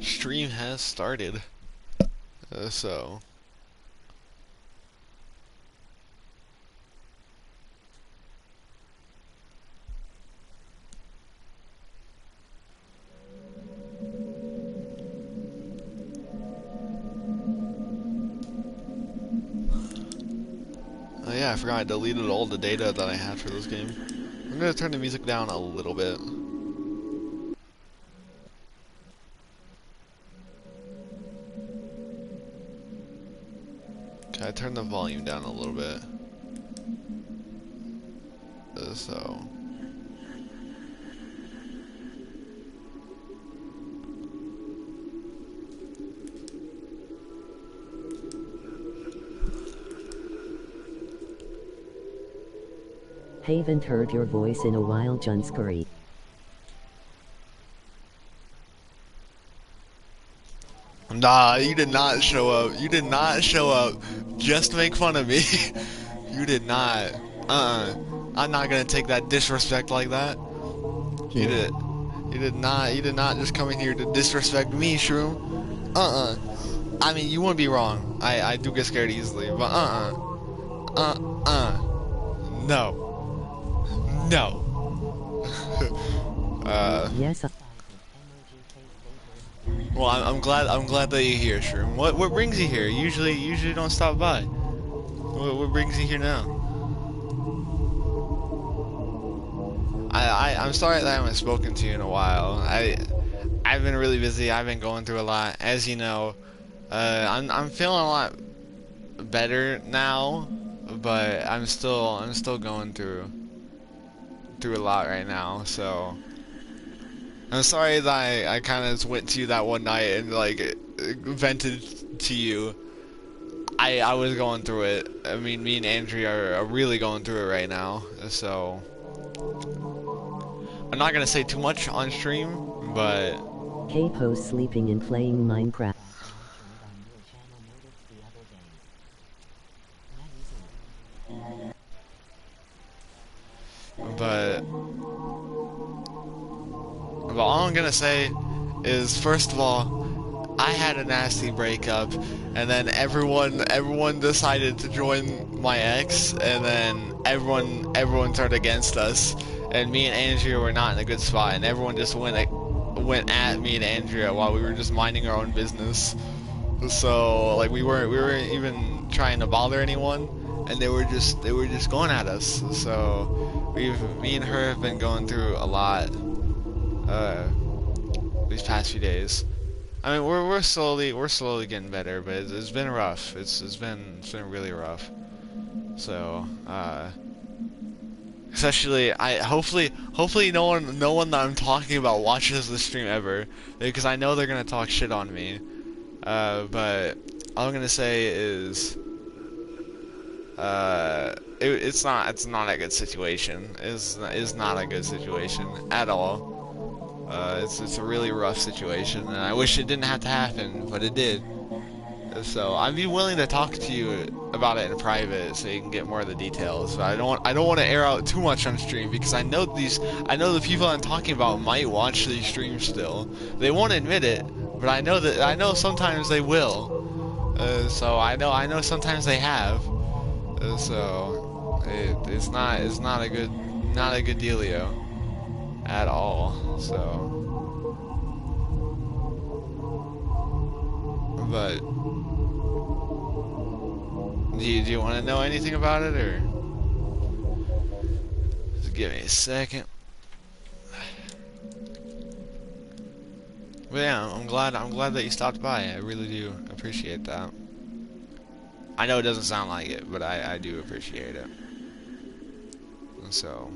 Stream has started. So. Oh yeah, I forgot I deleted all the data that I had for this game. I'm gonna turn the music down a little bit. Okay, I turned the volume down a little bit. So. Haven't heard your voice in a while, Junscurry. Nah, you did not show up. You did not show up just to make fun of me. You did not. I'm not gonna take that disrespect like that. You did. You did not. You did not just come in here to disrespect me, Shroom. I mean, you wouldn't be wrong. I do get scared easily, but no. No. Yes. Well, I'm glad that you're here, Shroom. What brings you here? Usually don't stop by. What brings you here now? I'm sorry that I haven't spoken to you in a while. I've been really busy. I've been going through a lot, as you know. I'm feeling a lot better now, but I'm still going through a lot right now. So I'm sorry that I kind of went to you that one night and like vented to you. I was going through it. I mean, me and Andrea are really going through it right now. So I'm not gonna say too much on stream, but K-Post sleeping and playing Minecraft. but all I'm gonna say is, first of all, I had a nasty breakup, and then everyone decided to join my ex, and then everyone turned against us, and me and Andrea were not in a good spot, and everyone just went at me and Andrea while we were just minding our own business. So like we weren't even trying to bother anyone, and they were just going at us. So me and her have been going through a lot these past few days. I mean, we're slowly getting better, but it's been rough. It's been really rough. So especially hopefully no one that I'm talking about watches the stream ever, because I know they're gonna talk shit on me. But all I'm gonna say is it's not a good situation. It's not a good situation at all. It's a really rough situation, and I wish it didn't have to happen, but it did. So I'd be willing to talk to you about it in private, so you can get more of the details. But I don't want to air out too much on stream, because I know the people I'm talking about might watch these streams still. They won't admit it, but I know sometimes they will. So I know sometimes they have. So it's not a good dealio at all. So, but do you want to know anything about it, or just give me a second? But yeah, I'm glad that you stopped by. I really do appreciate that. I know it doesn't sound like it, but I do appreciate it. And so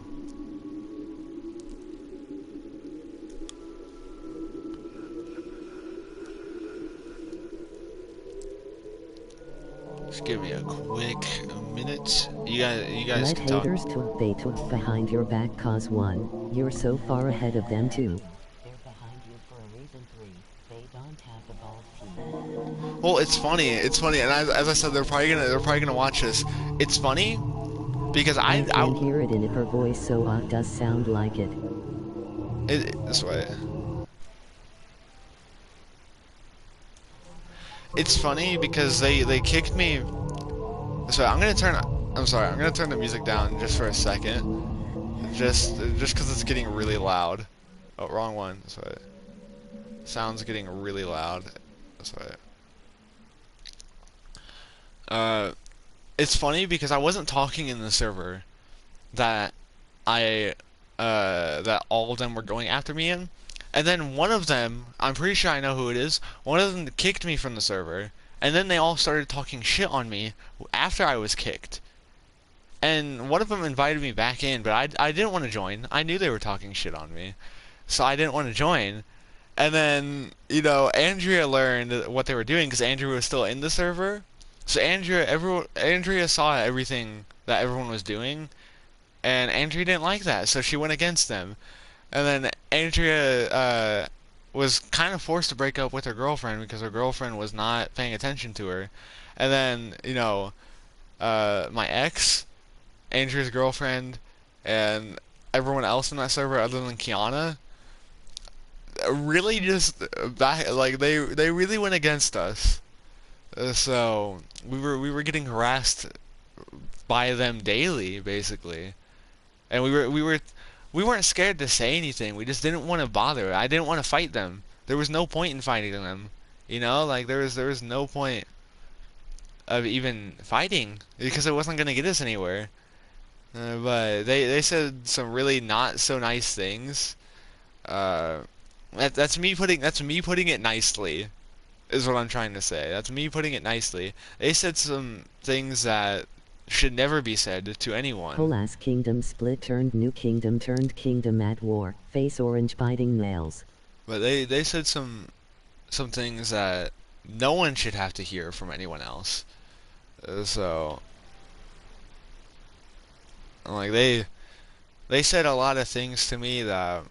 just give me a quick minute. You guys Let can talk. haters talk, they talk behind your back, cause 1, you're so far ahead of them, 2, they're behind you for a reason, 3, they don't have the balls to. Well, it's funny, and as I said, they're probably gonna watch this. It's funny because I can hear it in her voice, so it does sound like it. This way. it's funny because they kicked me. So I'm sorry. I'm gonna turn the music down just for a second. Just because it's getting really loud. Oh, wrong one. That's right. Sound's getting really loud. That's right. Uh, it's funny because I wasn't talking in the server that I that all of them were going after me in. And then one of them, I'm pretty sure I know who it is, one of them kicked me from the server. And then they all started talking shit on me after I was kicked. And one of them invited me back in, but I didn't want to join. I knew they were talking shit on me. So I didn't want to join. And then, Andrea learned what they were doing because Andrea was still in the server. So Andrea saw everything that everyone was doing, and Andrea didn't like that, so she went against them. And then Andrea was kind of forced to break up with her girlfriend because her girlfriend was not paying attention to her. And then, my ex, Andrea's girlfriend, and everyone else in that server other than Kiana really just back like they really went against us. So we were getting harassed by them daily, basically, and we weren't scared to say anything. We just didn't want to bother. I didn't want to fight them. There was no point in fighting them. Like there was no point of even fighting because it wasn't gonna get us anywhere. But they said some really not so nice things. Uh, that's me putting it nicely, is what I'm trying to say. That's me putting it nicely. They said some things that should never be said to anyone. Whole-ass kingdom split turned new kingdom turned kingdom at war. Face orange biting nails. But they said some things that no one should have to hear from anyone else. So like they said a lot of things to me that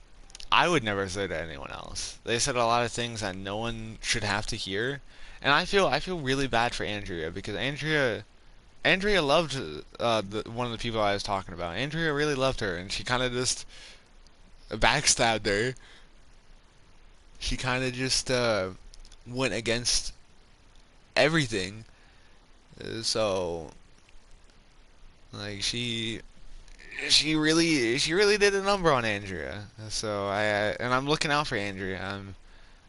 I would never say to anyone else. They said a lot of things that no one should have to hear, and I feel really bad for Andrea because Andrea loved one of the people I was talking about. Andrea really loved her, and she kind of just backstabbed her. She kind of just went against everything. So like she really did a number on Andrea. So and I'm looking out for Andrea.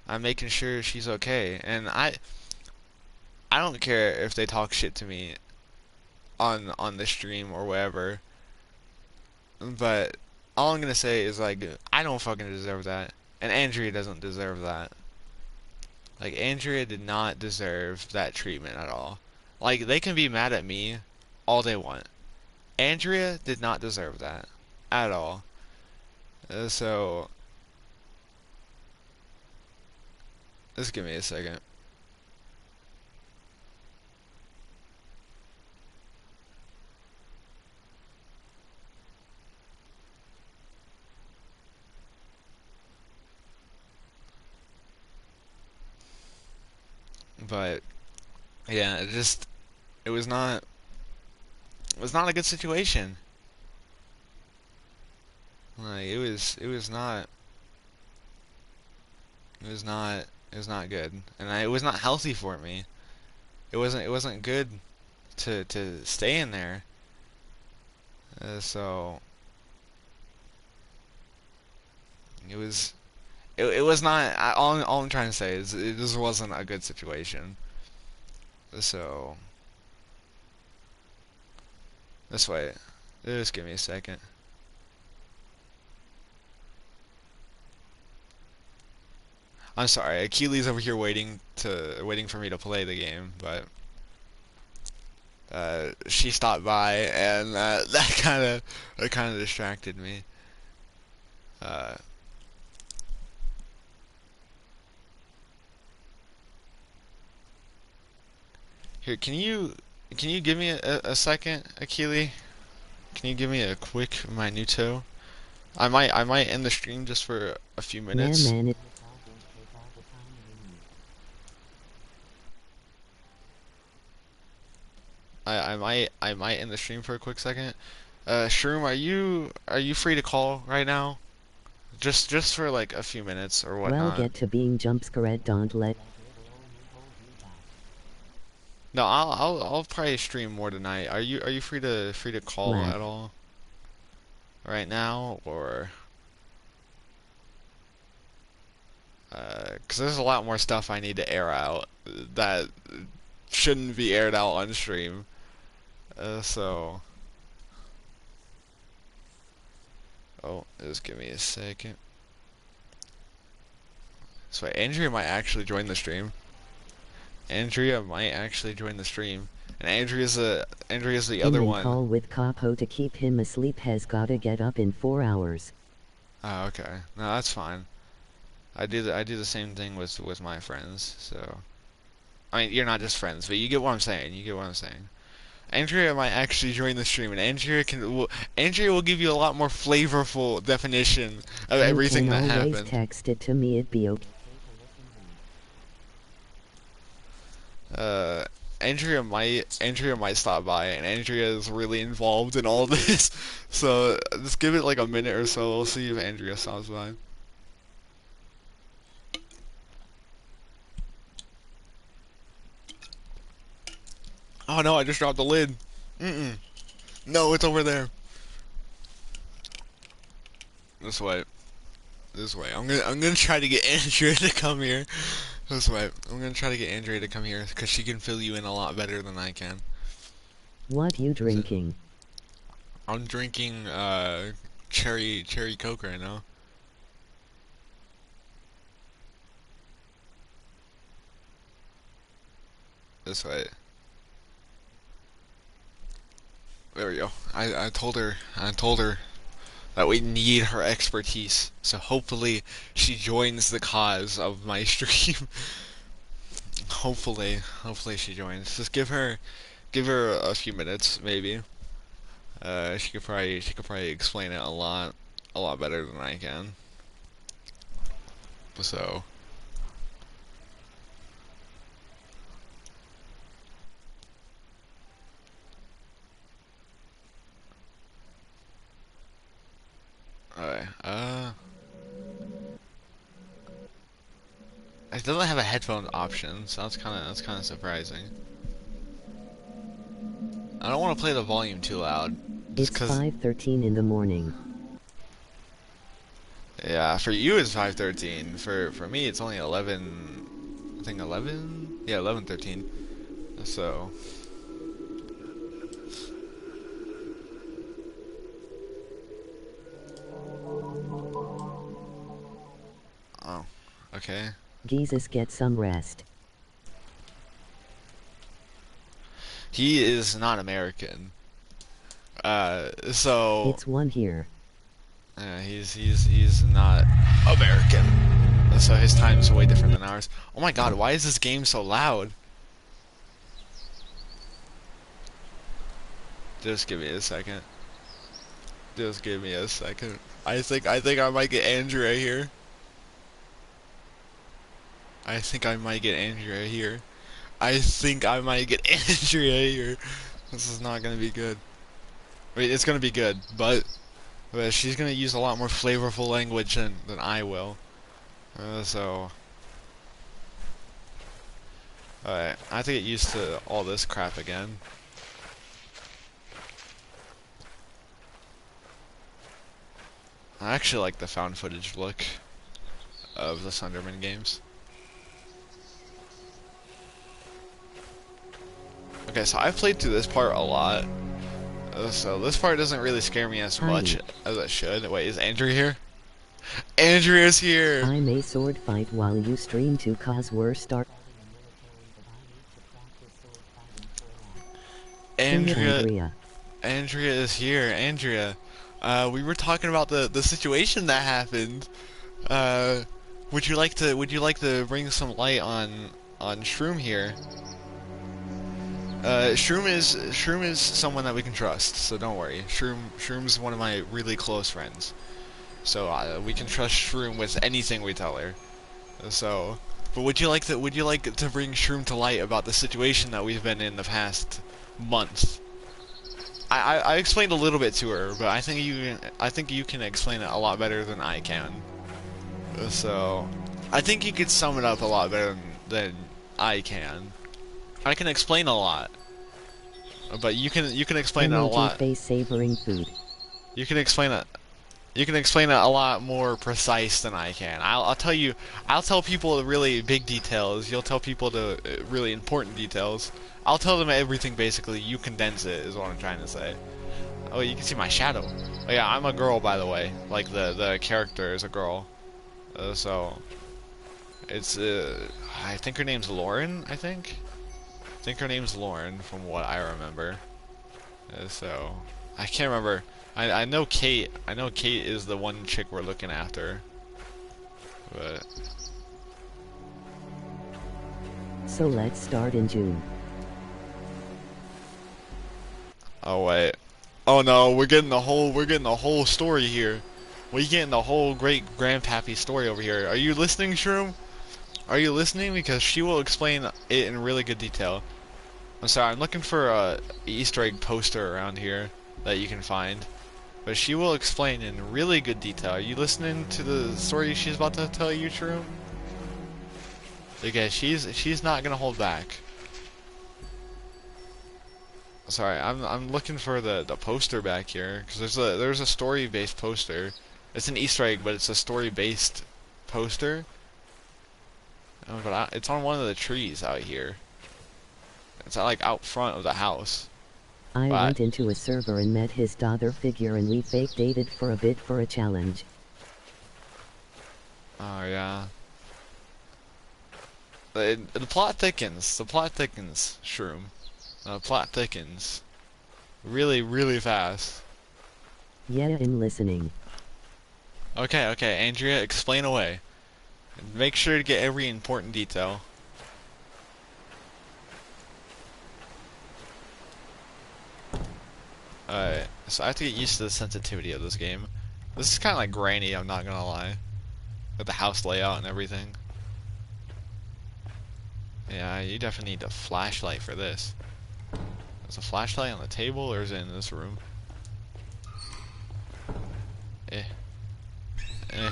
I'm making sure she's okay. And I don't care if they talk shit to me on the stream or wherever. But all I'm gonna say is like I don't fucking deserve that, and Andrea doesn't deserve that. Like Andrea did not deserve that treatment at all. Like they can be mad at me all they want. Andrea did not deserve that at all. So just give me a second. But yeah, it was not a good situation. Like it was not good, and it was not healthy for me. It wasn't good to stay in there. So it was it was not. All I'm trying to say is it just wasn't a good situation. So this way, just give me a second. I'm sorry, Achilles over here waiting for me to play the game, but she stopped by and that kind of distracted me. Uh, Here, can you give me a second, Achilles? Can you give me a quick minuto? I might end the stream just for a few Man, minutes. man, I might end the stream for a quick second. Shroom, are you free to call right now? Just for like a few minutes or well whatnot. get to being jump scared, don't let No, I'll probably stream more tonight. Are you free to call Laugh. at all right now, or 'cause there's a lot more stuff I need to air out that shouldn't be aired out on stream. So just give me a second. So Andrea might actually join the stream. Andrea might actually join the stream, and Andrea's the other Him and one. call with Capo to keep him asleep has gotta get up in 4 hours. Oh, okay. No, that's fine. I do the same thing with my friends. So I mean, you're not just friends, but you get what I'm saying. You get what I'm saying. Andrea might actually join the stream, and Andrea will give you a lot more flavorful definition of You everything can that always happened. text it to me, it'd be okay. Uh, Andrea might stop by, and Andrea is really involved in all this. So just give it like a minute or so. We'll see if Andrea stops by. Oh no, I just dropped the lid. Mm-mm. No, it's over there. This way. This way. I'm gonna try to get Andrea to come here. This way. I'm gonna try to get Andrea to come here because she can fill you in a lot better than I can. What you drinking? I'm drinking cherry Coke right now. This way. There we go. I told her that we need her expertise. So hopefully she joins the cause of my stream. Hopefully she joins. Just give her a few minutes maybe. She could probably explain it a lot better than I can. So, alright. It doesn't have a headphone option, so that's kind of surprising. I don't want to play the volume too loud, just It's 'cause 5:13 in the morning. yeah, for you it's 5:13. For me it's only 11. I think 11. Yeah, 11:13. So, oh, okay. Jesus, get some rest. He is not American. So It's 1 here. he's not American. So his time's way different than ours. Oh my God, why is this game so loud? Just give me a second. Just give me a second. I think I might get Andrea here. I think I might get Andrea here. I think I might get Andrea here. This is not gonna be good. Wait, it's gonna be good, but she's gonna use a lot more flavorful language than I will. So, alright, I have to get used to all this crap again. I actually like the found footage look of the Sunderman games. Okay, so I've played through this part a lot. So this part doesn't really scare me as much Hi. as it should. Wait, is Andrea here? Andrea's here! I may sword fight while you stream too, cause we're start. Andrea is here. Andrea, we were talking about the situation that happened. Uh, would you like to bring some light on Shroom here? Shroom is someone that we can trust, so don't worry. Shroom's one of my really close friends, so we can trust Shroom with anything we tell her. So, but would you like to bring Shroom to light about the situation that we've been in the past month? I explained a little bit to her, but I think you can explain it a lot better than I can. So, I think you could sum it up a lot better than I can. I can explain a lot, but you can explain it a Emoji lot. face savoring food. You can explain it. You can explain it a lot more precise than I can. I'll tell you. I'll tell people the really big details. You'll tell people the really important details. I'll tell them everything basically. You condense it, is what I'm trying to say. Oh, you can see my shadow. Oh yeah, I'm a girl, by the way. Like the character is a girl. So it's I think her name's Lauren. I think her name's Lauren, from what I remember. So I can't remember. I know Kate. I know Kate is the one chick we're looking after. But So let's start in June. oh wait. Oh no, we're getting the whole story here. We're getting the whole great grandpappy story over here. Are you listening, Shroom? Are you listening? Because she will explain it in really good detail. I'm sorry, I'm looking for a Easter egg poster around here that you can find. But she will explain in really good detail. Are you listening to the story she's about to tell you, Shroom? Okay, she's not gonna hold back. Sorry, I'm looking for the poster back here because there's a story-based poster. It's an Easter egg, but it's a story-based poster. But it's on one of the trees out here. It's like out front of the house. I went into a server and met his daughter figure and we fake dated for a bit for a challenge. Oh yeah. The plot thickens. The plot thickens, Shroom. The plot thickens. Really, really fast. Yeah, I'm listening. Okay, okay, Andrea, explain away. Make sure to get every important detail. Alright, so I have to get used to the sensitivity of this game. This is kind of like Granny, I'm not gonna lie. With the house layout and everything. Yeah, you definitely need a flashlight for this. Is a flashlight on the table or is it in this room? Eh. Eh.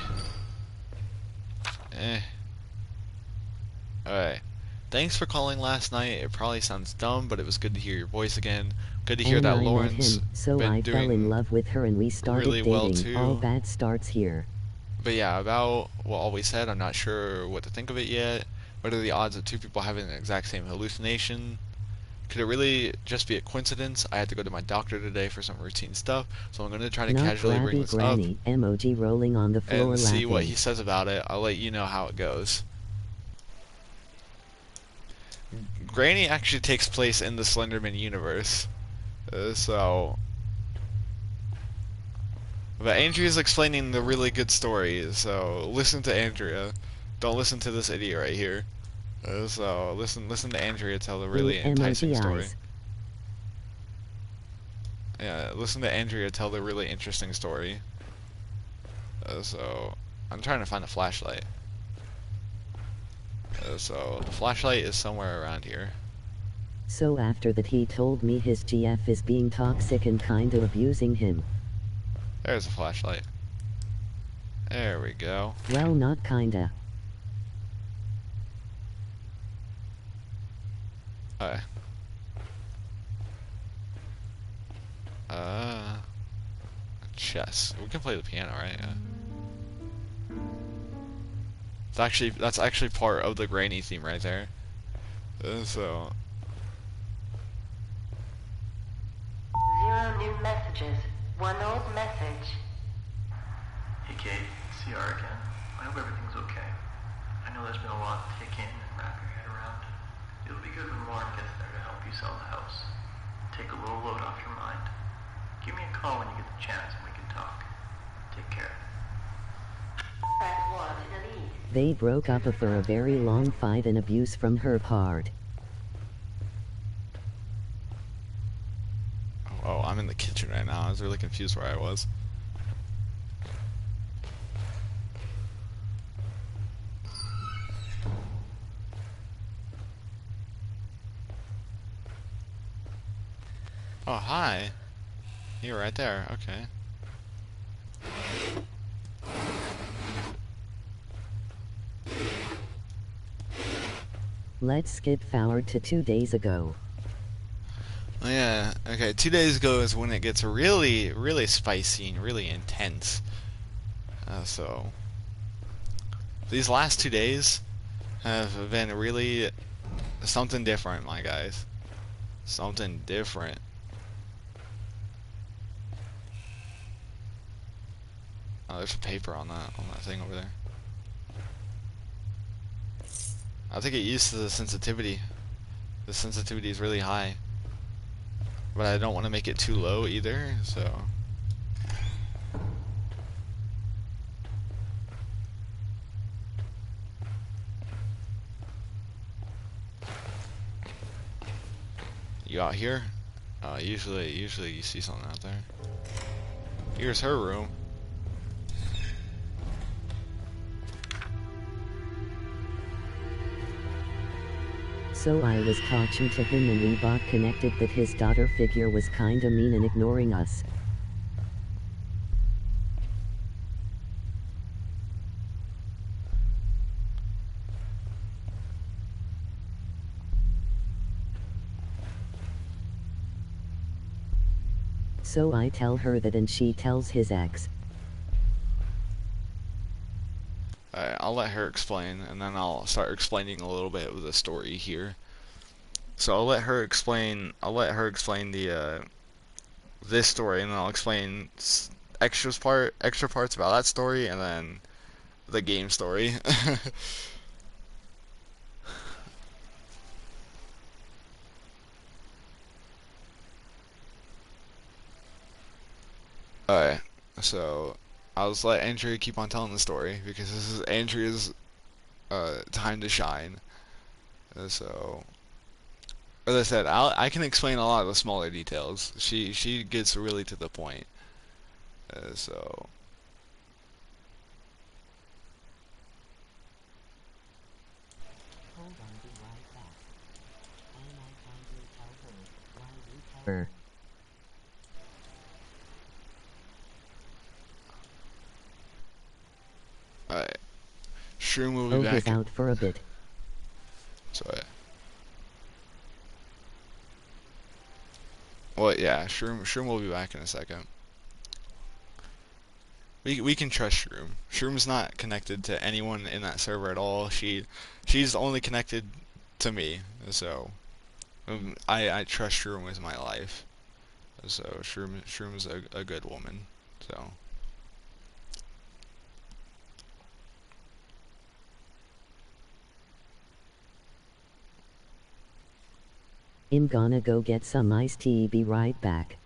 Eh. Alright. Thanks for calling last night. It probably sounds dumb, but it was good to hear your voice again. Good to hear And that I met Lauren's him, so been I fell in love with her and we started really dating. well too. All bad starts here. But yeah, about what all we said, I'm not sure what to think of it yet. What are the odds of two people having the exact same hallucination? Could it really just be a coincidence? I had to go to my doctor today for some routine stuff, so I'm going to try to Not casually bring grabby this granny, up emoji rolling on the floor and see laughing. what he says about it. I'll let you know how it goes. Granny actually takes place in the Slenderman universe. So... But Andrea's explaining the really good story, so listen to Andrea. Don't listen to this idiot right here. So listen to Andrea tell the really enticing story. Yeah, listen to Andrea tell the really interesting story. So I'm trying to find a flashlight. So the flashlight is somewhere around here. So after that he told me his GF is being toxic and kinda abusing him. There's a flashlight. There we go. Well, not kinda. Okay. Chess. We can play the piano, right? Yeah. That's actually part of the Granny theme right there. So. 0 new messages. 1 old message. Hey Kate, CR again. I hope everything's okay. I know there's been a lot to take in and wrap your head around. It'll be good when Lauren gets there to help you sell the house. Take a little load off your mind. Give me a call when you get the chance and we can talk. Take care. Press 1 to delete. They broke up after a very long fight and abuse from her part. Oh, I'm in the kitchen right now. I was really confused where I was. Oh, hi. You're right there. Okay. Let's skip forward to 2 days ago. Oh, yeah, okay, 2 days ago is when it gets really, really spicy and really intense. So, these last 2 days have been really something different, my guys. Something different. Oh, there's a paper on that thing over there. I think it used to the sensitivity. The sensitivity is really high. But I don't want to make it too low either, so. You out here? Usually you see something out there. Here's her room. So I was talking to him and we got connected that his daughter figure was kinda mean and ignoring us. So I tell her that and she tells his ex. Alright, I'll let her explain, and then I'll start explaining a little bit of the story here. So I'll let her explain. The this story, and then I'll explain extra parts about that story, and then the game story. Alright, so I'll just let Andrea keep on telling the story because this is Andrea's time to shine. So, as I said, I can explain a lot of the smaller details. She gets really to the point. So. Hold on, be right back. And I kindly tell her why we tell her. Alright. Shroom will be Oh, he's back. out for a bit. Sorry. Well, yeah, Shroom will be back in a second. We can trust Shroom. Shroom's not connected to anyone in that server at all. She's only connected to me. So I trust Shroom with my life. So Shroom's a good woman. So. I'm gonna go get some iced tea, be right back.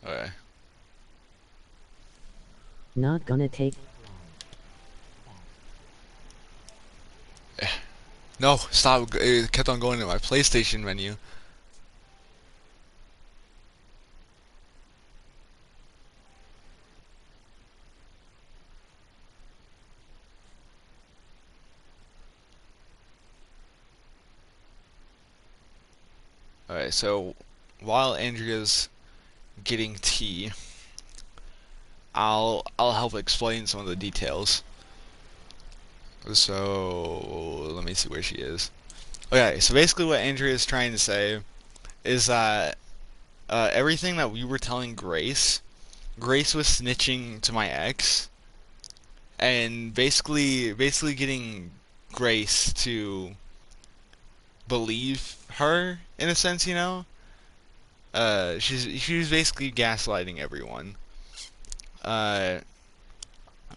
Okay. Not gonna take No, stop. It kept on going to my PlayStation menu. Alright, so while Andrea's getting tea, I'll help explain some of the details. So let me see where she is. Okay, so basically what Andrea is trying to say is that everything that we were telling Grace was snitching to my ex, and basically getting Grace to believe her in a sense, you know. She was basically gaslighting everyone. Uh,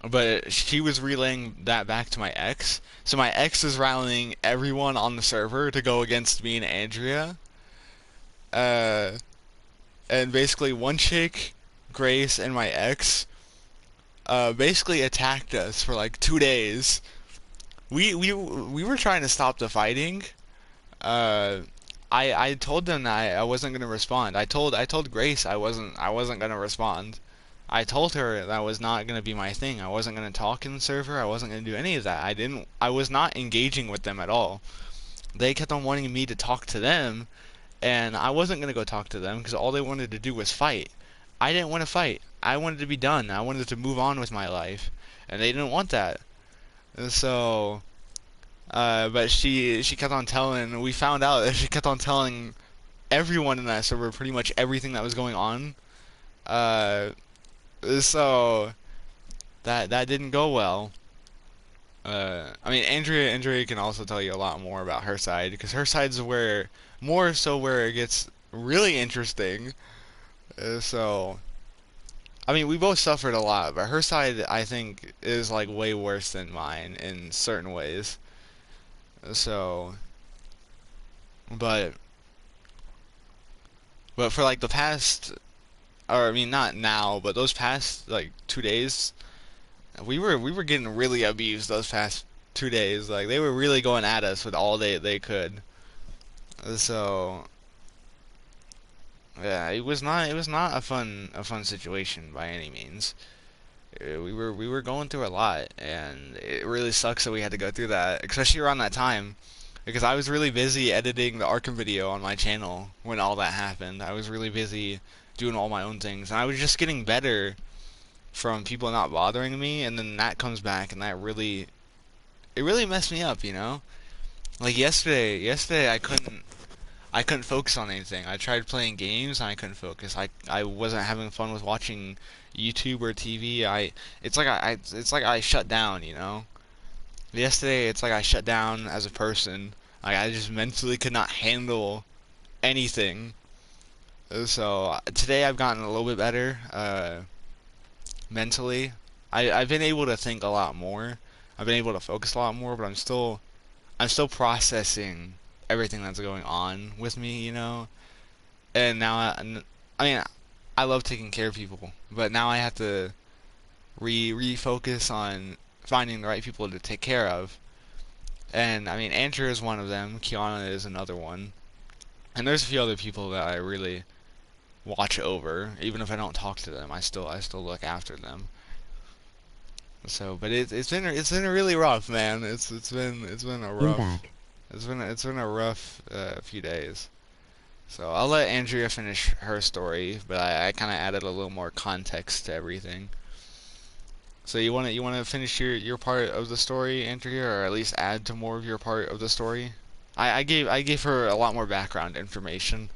but she was relaying that back to my ex. So my ex is rallying everyone on the server to go against me and Andrea. Uh, and basically one chick, Grace, and my ex, basically attacked us for like 2 days. We were trying to stop the fighting. Uh, I told them that I wasn't gonna respond. I told Grace I wasn't gonna respond. I told her that was not gonna be my thing. I wasn't gonna talk in the server. I wasn't gonna do any of that. I was not engaging with them at all. They kept on wanting me to talk to them, and I wasn't gonna go talk to them because all they wanted to do was fight. I didn't want to fight. I wanted to be done. I wanted to move on with my life, and they didn't want that. And so But she kept on telling. We found out that she kept on telling everyone in that server pretty much everything that was going on. Uh, so that didn't go well. I mean, Andrea can also tell you a lot more about her side because her side's where more so where it gets really interesting. So, I mean, we both suffered a lot, but her side I think is like way worse than mine in certain ways. So, but for like the past, or I mean, not now, but those past like 2 days, we were getting really abused those past 2 days. Like they were really going at us with all they could. So yeah, it was not a fun situation by any means. We were going through a lot, and it really sucks that we had to go through that, especially around that time, because I was really busy editing the Arkham video on my channel when all that happened. I was really busy doing all my own things, and I was just getting better from people not bothering me, and then that comes back, and it really messed me up, you know? Like yesterday I couldn't focus on anything. I tried playing games and I couldn't focus. I wasn't having fun with watching YouTube or TV. It's like I shut down, you know? Yesterday it's like I shut down as a person. Like I just mentally could not handle anything. So today I've gotten a little bit better mentally. I've been able to think a lot more. I've been able to focus a lot more, but I'm still processing everything that's going on with me, you know. And now I mean, I love taking care of people, but now I have to refocus on finding the right people to take care of. And I mean, Andrew is one of them. Kiana is another one, and there's a few other people that I really watch over. Even if I don't talk to them, I still look after them. So, but it's been really rough, man. It's been a In rough back. it's been a rough few days. So I'll let Andrea finish her story, but I kind of added a little more context to everything. So you wanna finish your part of the story, Andrea, or at least add to more of your part of the story? I gave her a lot more background information,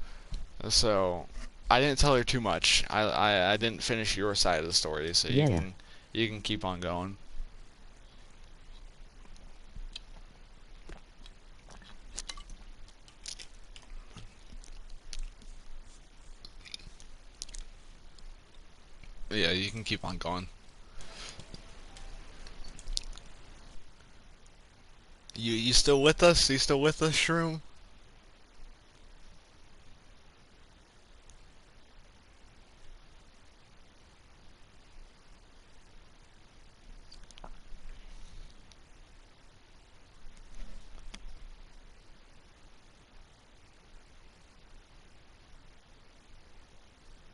so I didn't tell her too much. I didn't finish your side of the story, so you Yeah. can keep on going. Yeah, you can keep on going. You still with us? You still with us, Shroom?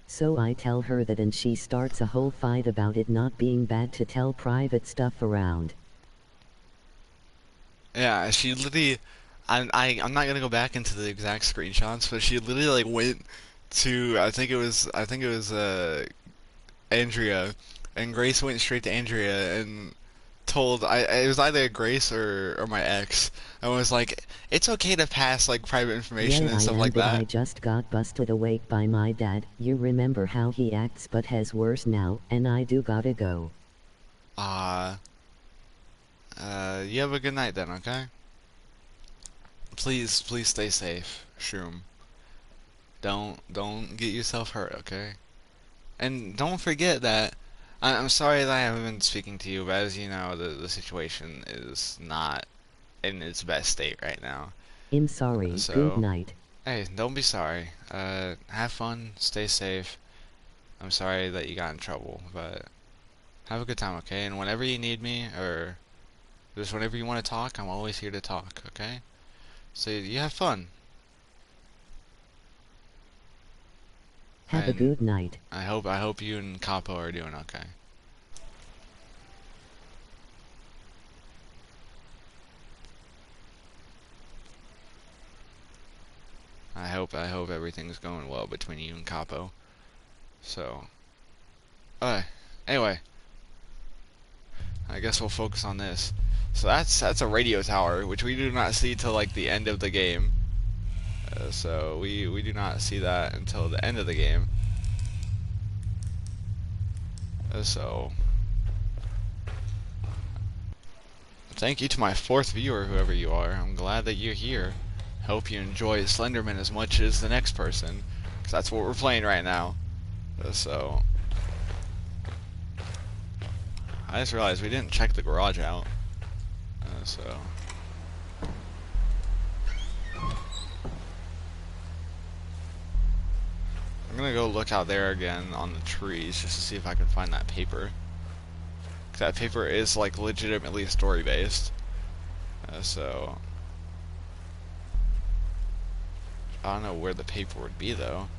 So I tell her that and she starts a whole fight about it not being bad to tell private stuff around. Yeah, she literally. I'm not gonna go back into the exact screenshots, but she literally like went to I think it was Andrea, and Grace went straight to Andrea and told it was either Grace or my ex, and was like, it's okay to pass like private information Yeah, and I stuff am, like but I that. just got busted awake by my dad. You remember how he acts but has worse now, and I do gotta go. Uh, you have a good night then, okay? Please stay safe, Shroom. Don't get yourself hurt, okay? And don't forget that I'm sorry that I haven't been speaking to you, but as you know, the situation is not in its best state right now. I'm sorry, good So, night. hey, don't be sorry. Have fun, stay safe. I'm sorry that you got in trouble, but have a good time, okay? And whenever you need me, or just whenever you want to talk, I'm always here to talk, okay? So you have fun, Have a and good night. I hope you and Capo are doing okay. I hope everything's going well between you and Capo. So, uh, anyway, I guess we'll focus on this. So that's a radio tower, which we do not see till like the end of the game. So we do not see that until the end of the game. So thank you to my 4th viewer, whoever you are. I'm glad that you're here. Hope you enjoy Slenderman as much as the next person, because that's what we're playing right now. So I just realized we didn't check the garage out. So I'm gonna go look out there again on the trees just to see if I can find that paper. 'Cause that paper is like legitimately story based. So I don't know where the paper would be though.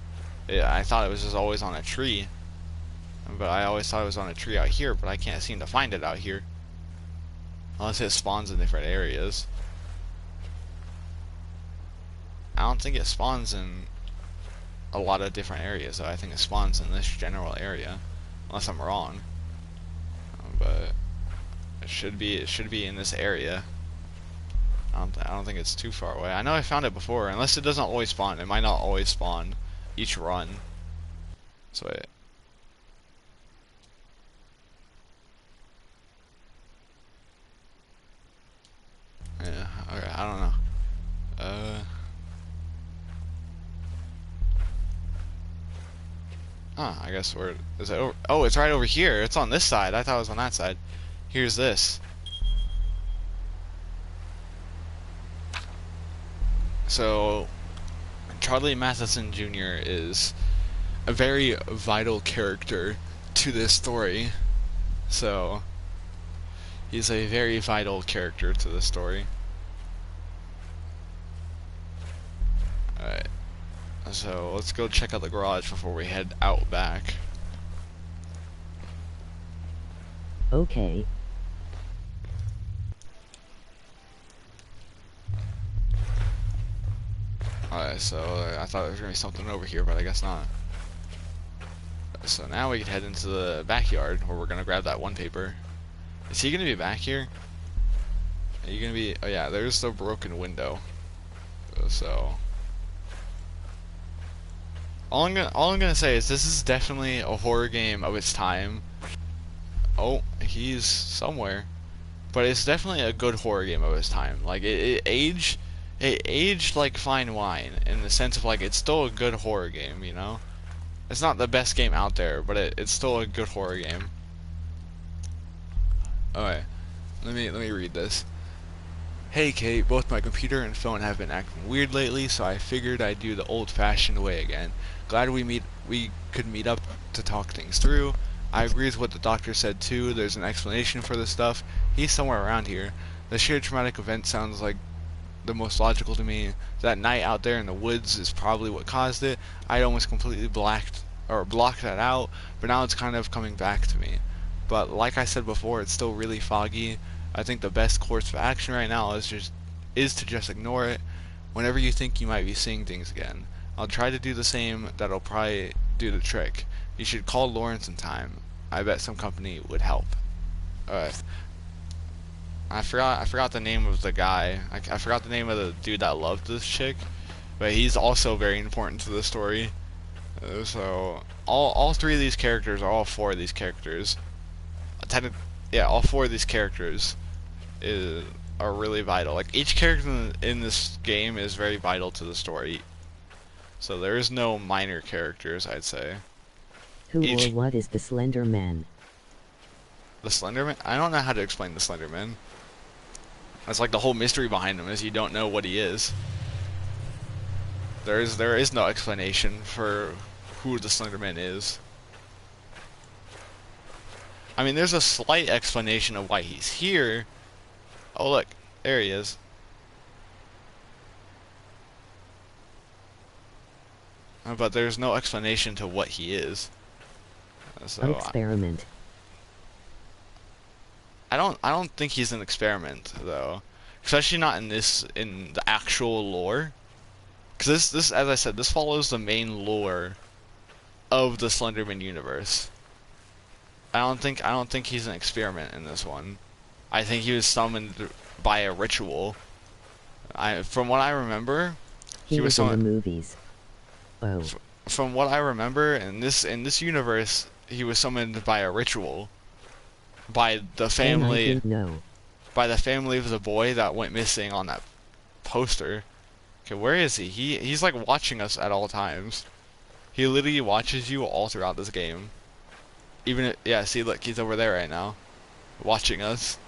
Yeah, I thought it was just always on a tree, but I always thought it was on a tree out here, but I can't seem to find it out here. Unless it spawns in different areas. I don't think it spawns in a lot of different areas, though. I think it spawns in this general area, unless I'm wrong. But it should be in this area. I don't think it's too far away. I know I found it before, unless it doesn't always spawn. It might not always spawn each run. So yeah, okay, I don't know. I guess where is it over? Oh, it's right over here. It's on this side. I thought it was on that side. Here's this. So, Charlie Matheson Jr. is a very vital character to this story. So, he's a very vital character to the story. Alright. So, let's go check out the garage before we head out back. Okay. Alright, so I thought there was going to be something over here, but I guess not. So now we can head into the backyard where we're going to grab that one paper. Is he going to be back here? Are you going to be... Oh yeah, there's the broken window. So... All I'm gonna say is this is definitely a horror game of its time. Oh, he's somewhere. But it's definitely a good horror game of its time. Like, it aged like fine wine, in the sense of like it's still a good horror game, you know? It's not the best game out there, but it's still a good horror game. Alright, let me read this. Hey Kate, both my computer and phone have been acting weird lately, so I figured I'd do the old-fashioned way again. Glad we could meet up to talk things through. I agree with what the doctor said too. There's an explanation for this stuff. He's somewhere around here. The sheer traumatic event sounds like the most logical to me. That night out there in the woods is probably what caused it. I almost completely blocked that out, but now it's kind of coming back to me. But like I said before, it's still really foggy. I think the best course of action right now is to just ignore it. Whenever you think you might be seeing things again, I'll try to do the same. That'll probably do the trick. You should call Lawrence in time. I bet some company would help. Alright. I forgot the name of the guy. I forgot the name of the dude that loved this chick, but he's also very important to the story. So all 3 of these characters, or all 4 of these characters, all 4 of these characters are really vital. Like each character in this game is very vital to the story. So there is no minor characters, I'd say. Who or what is the Slender Man? The Slenderman? I don't know how to explain the Slenderman. That's like the whole mystery behind him, is you don't know what he is. There is no explanation for who the Slenderman is. I mean, there's a slight explanation of why he's here. Oh look, there he is. But there's no explanation to what he is. So Experiment. I don't think he's an experiment though, especially not in the actual lore. Because this, as I said, this follows the main lore of the Slenderman universe. I don't think he's an experiment in this one. I think he was summoned by a ritual. From what I remember, He he was was in the summoned. movies. Oh, From what I remember, in this universe, he was summoned by a ritual by the then I family think no. by the family of the boy that went missing on that poster. Okay, where is he? He's like watching us at all times. He literally watches you all throughout this game. Yeah, see, look, he's over there right now, watching us.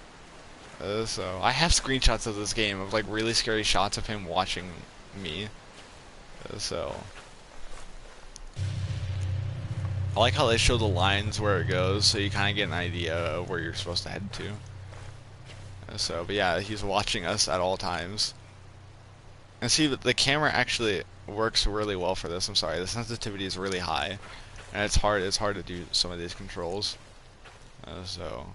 So I have screenshots of this game of like really scary shots of him watching me. So I like how they show the lines where it goes, so you kind of get an idea of where you're supposed to head to. But yeah, he's watching us at all times. And see, the camera actually works really well for this. I'm sorry, the sensitivity is really high, and it's hard. It's hard to do some of these controls. So.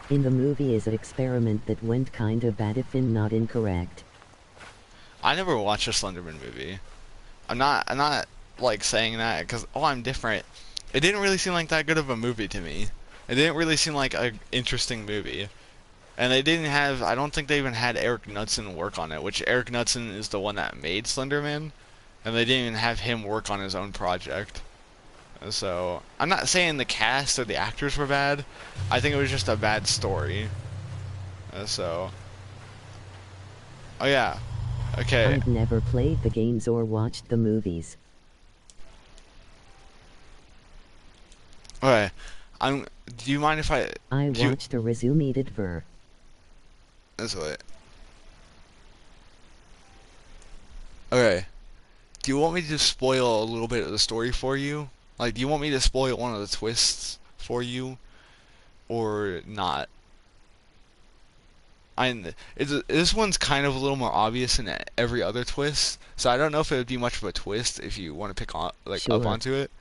In the movie is an experiment that went kinda bad if I'm not incorrect. I never watched a Slenderman movie. I'm not like saying that because I'm different. It didn't really seem like that good of a movie to me. It didn't really seem like an interesting movie. And they didn't have, I don't think they even had Eric Knudsen work on it, which Eric Knudsen is the one that made Slenderman, and they didn't even have him work on his own project. So, I'm not saying the cast or the actors were bad. I think it was just a bad story. So, oh yeah, okay. I've never played the games or watched the movies. Okay, do you mind if I watched a resumed ver. That's what. Okay. Do you want me to spoil a little bit of the story for you? Like, do you want me to spoil one of the twists for you, or not? This one's kind of a little more obvious than every other twist, so I don't know if it would be much of a twist if you want to pick on up Sure. onto it.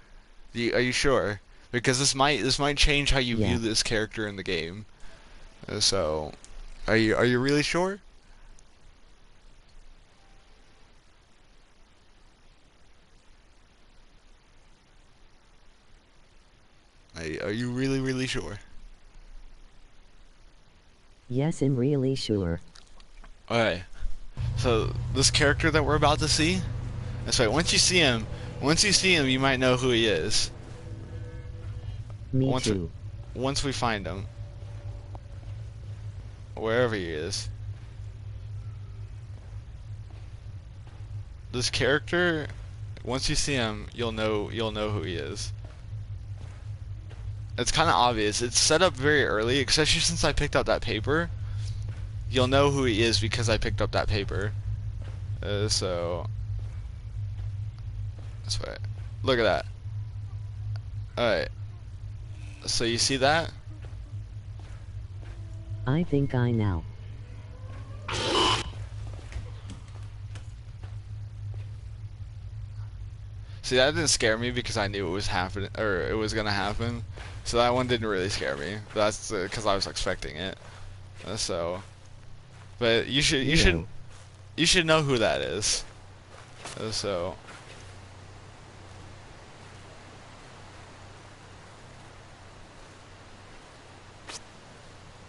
Are you sure? Because this might change how you Yeah. view this character in the game. So, are you really sure? Are you really, really sure? Yes, I'm really sure. Alright. So, this character that we're about to see, that's right, once you see him, you might know who he is. Me too. Once we find him. Wherever he is. This character, once you see him, you'll know who he is. It's kind of obvious. It's set up very early, especially since I picked up that paper. You'll know who he is because I picked up that paper. So that's right. Look at that. Alright. So you see that? I think I know. See, that didn't scare me because I knew it was happening, or it was gonna happen. So that one didn't really scare me. That's because I was expecting it. But you should know who that is. So.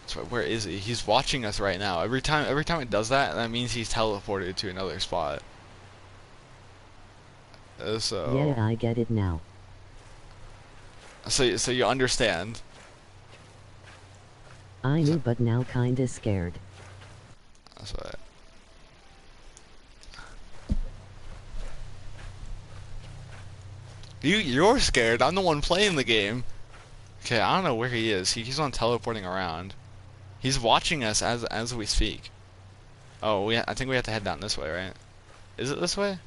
So where is he? He's watching us right now. Every time it does that, that means he's teleported to another spot. So. Yeah, I get it now. So you understand. I knew, but now kinda scared. That's right. You're scared. I'm the one playing the game. Okay, I don't know where he is. He keeps on teleporting around. He's watching us as we speak. Oh, I think we have to head down this way, right? Is it this way?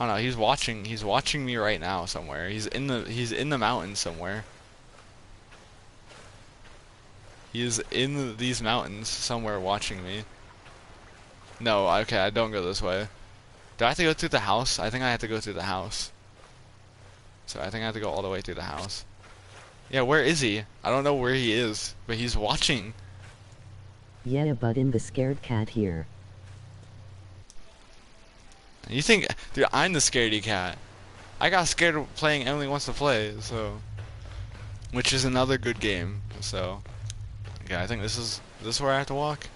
Oh no, he's watching me right now somewhere. He's in the mountains somewhere. He is in these mountains somewhere watching me. No, okay, I don't go this way. Do I have to go through the house? I think I have to go through the house. So I think I have to go all the way through the house. Yeah, where is he? I don't know where he is, but he's watching. Yeah, but in the scared cat here. You think, dude, I'm the scaredy cat. I got scared of playing Emily Wants to Play, so, which is another good game. So, okay, I think this is where I have to walk.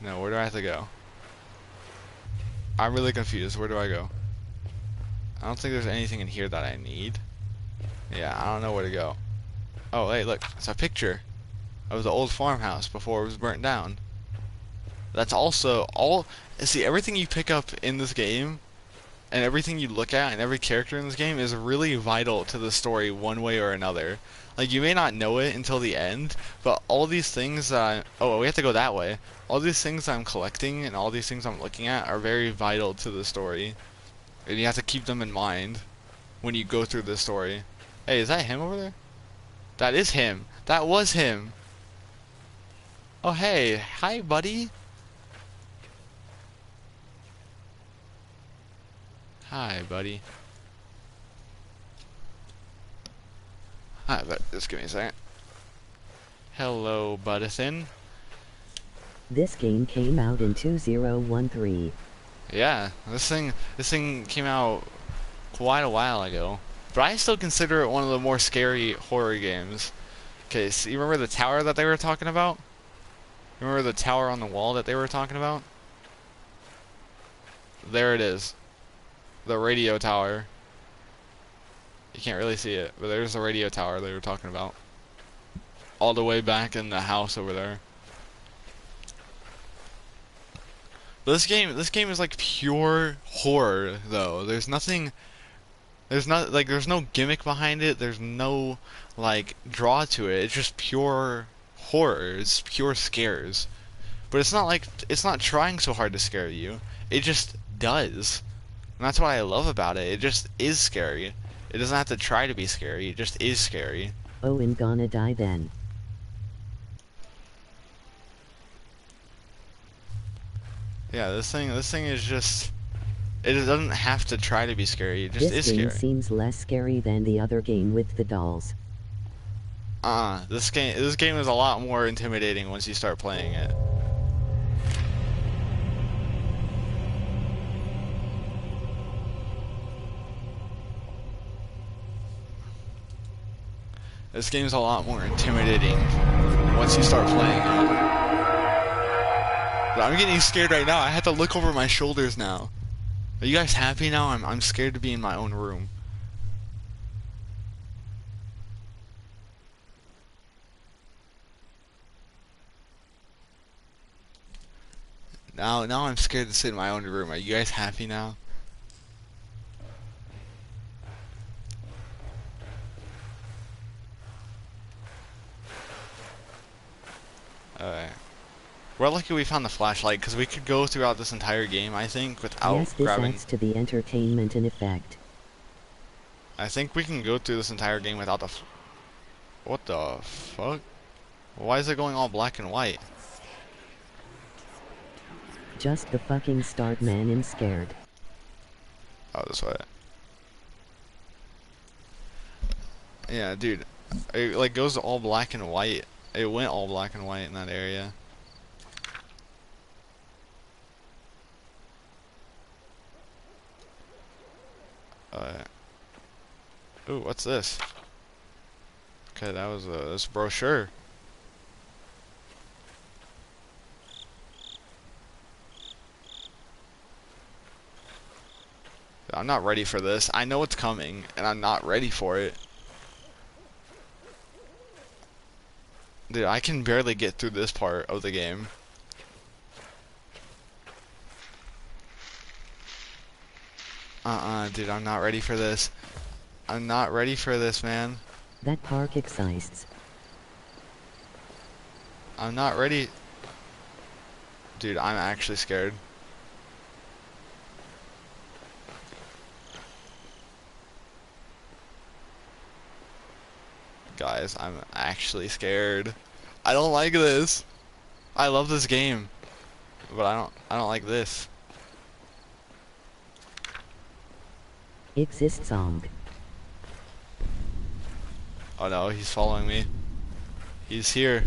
No, where do I have to go? I'm really confused. Where do I go? I don't think there's anything in here that I need. Yeah, I don't know where to go. Oh, hey, look, it's a picture of the old farmhouse before it was burnt down. That's also all. See, everything you pick up in this game, and everything you look at, and every character in this game is really vital to the story one way or another. Like, you may not know it until the end, but all these things that oh, we have to go that way. All these things I'm collecting and all these things I'm looking at are very vital to the story. And you have to keep them in mind when you go through this story. Hey, is that him over there? That is him. That was him. Oh, hey. Hi, buddy. Hi, buddy. Hi, but just give me a second. Hello, Buddison. This game came out in 2013. Yeah, this thing came out quite a while ago, but I still consider it one of the more scary horror games. Okay, so you remember the tower that they were talking about? Remember the tower on the wall that they were talking about? There it is. The radio tower. You can't really see it, but there's the radio tower they were talking about. All the way back in the house over there. But this game is like pure horror though. There's nothing there's no gimmick behind it. There's no like draw to it. It's just pure horror. It's pure scares. But it's not trying so hard to scare you. It just does. And that's what I love about it. It just is scary. It doesn't have to try to be scary. It just is scary. Oh, and gonna die then. Yeah, this thing is just it doesn't have to try to be scary. It just This is game scary. seems less scary than the other game with the dolls. This game is a lot more intimidating once you start playing it. This game's a lot more intimidating once you start playing it. But I'm getting scared right now. I have to look over my shoulders now. Are you guys happy now? I'm scared to be in my own room. Now I'm scared to sit in my own room. Are you guys happy now? Alright. We're lucky we found the flashlight, because we could go throughout this entire game, I think, without Yes, this grabbing... adds to the entertainment and effect. I think we can go through this entire game without the... What the fuck? Why is it going all black and white? Just the fucking start, man, and scared. Oh, this way. Yeah, dude. It like goes all black and white. It went all black and white in that area. Ooh, what's this? Okay, that was this brochure. I'm not ready for this. I know it's coming, and I'm not ready for it. Dude, I can barely get through this part of the game. Dude, I'm not ready for this. I'm not ready for this, man. That park exists. I'm not ready. Dude, I'm actually scared. Guys, I'm actually scared. I don't like this. I love this game, but I don't like this. Exists song. Oh no, he's following me. He's here.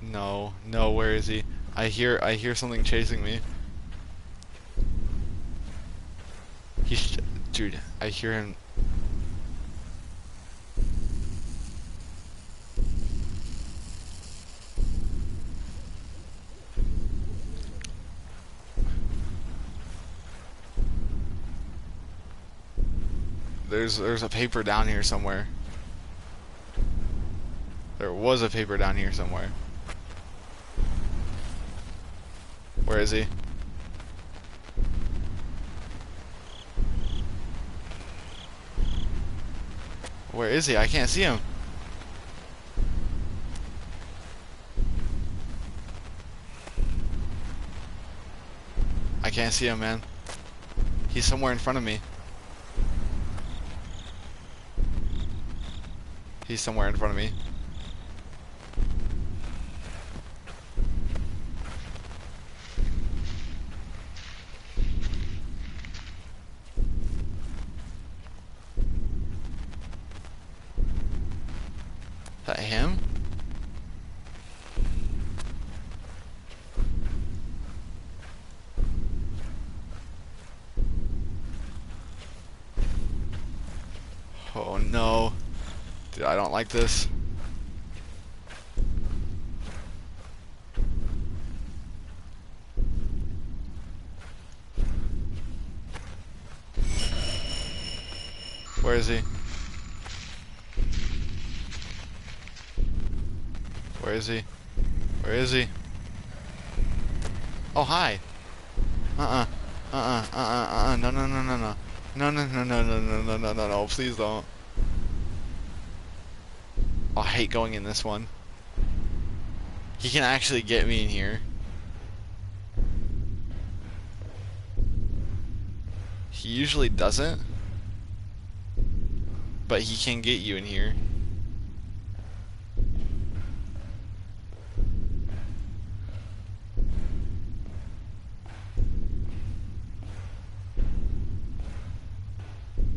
No, no, where is he? I hear something chasing me. Dude, I hear him. There's a paper down here somewhere. There was a paper down here somewhere. Where is he? Where is he? I can't see him. I can't see him, man. He's somewhere in front of me. He's somewhere in front of me. Is that him? Oh no. Dude, I don't like this. Where is he? Where is he? Where is he? Oh, hi. No, no, no, no, no. No, no, no, no, no, no, no, no, no, no, please don't. Oh, I hate going in this one. He can actually get me in here. He usually doesn't. But he can get you in here.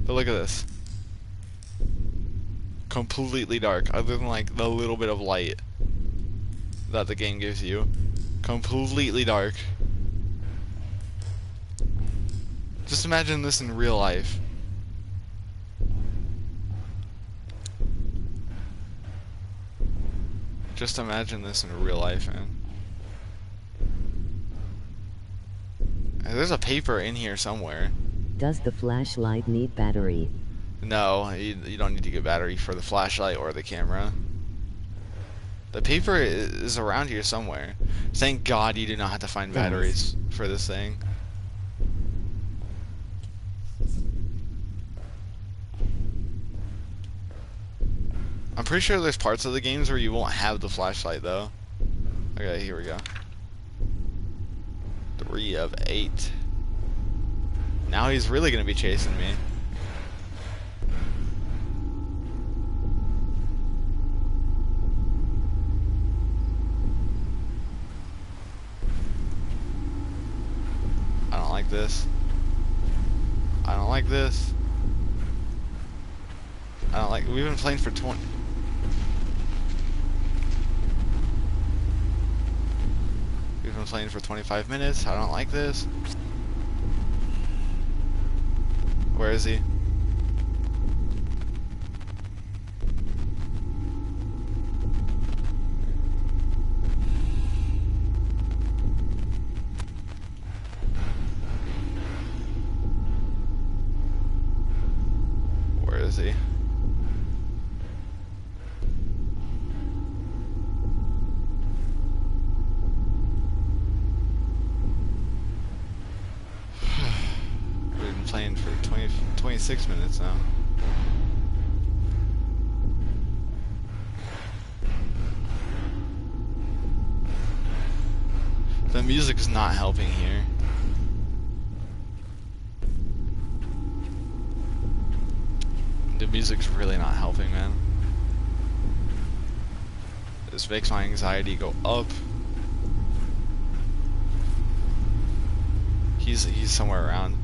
But look at this. Completely dark, other than like the little bit of light that the game gives you. Completely dark. Just imagine this in real life. Just imagine this in real life, man. There's a paper in here somewhere. Does the flashlight need battery? No, you don't need to get battery for the flashlight or the camera. The paper is around here somewhere. Thank God you do not have to find batteries for this thing. I'm pretty sure there's parts of the games where you won't have the flashlight though. Okay, here we go. 3 of 8. Now he's really gonna be chasing me. I don't like this. I don't like this. I don't like. We've been playing for 20. We've been playing for 25 minutes. I don't like this. Where is he? Where is he? We've been playing for 26 minutes now. The music is not helping here. The music's really not helping, man. This makes my anxiety go up. He's somewhere around.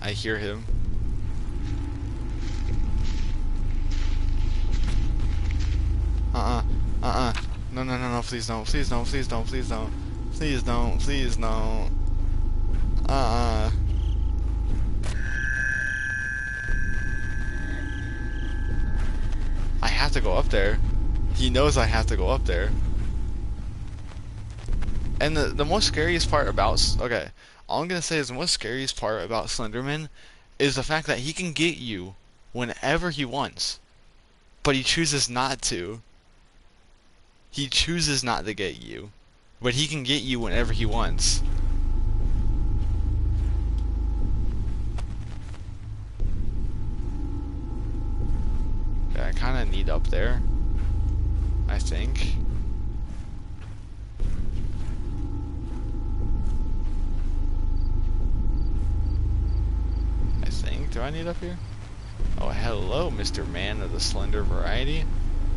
I hear him. No, no, no, no, please don't, please don't, please don't, please don't. Please don't, please don't. Uh-uh. I have to go up there. He knows I have to go up there. And the most scariest part about... Okay, all I'm gonna say is the most scariest part about Slenderman is the fact that he can get you whenever he wants. But he chooses not to. He chooses not to get you. But he can get you whenever he wants. Okay, I kinda need up there, I think. Do I need up here? Oh, hello, Mr. Man of the slender variety.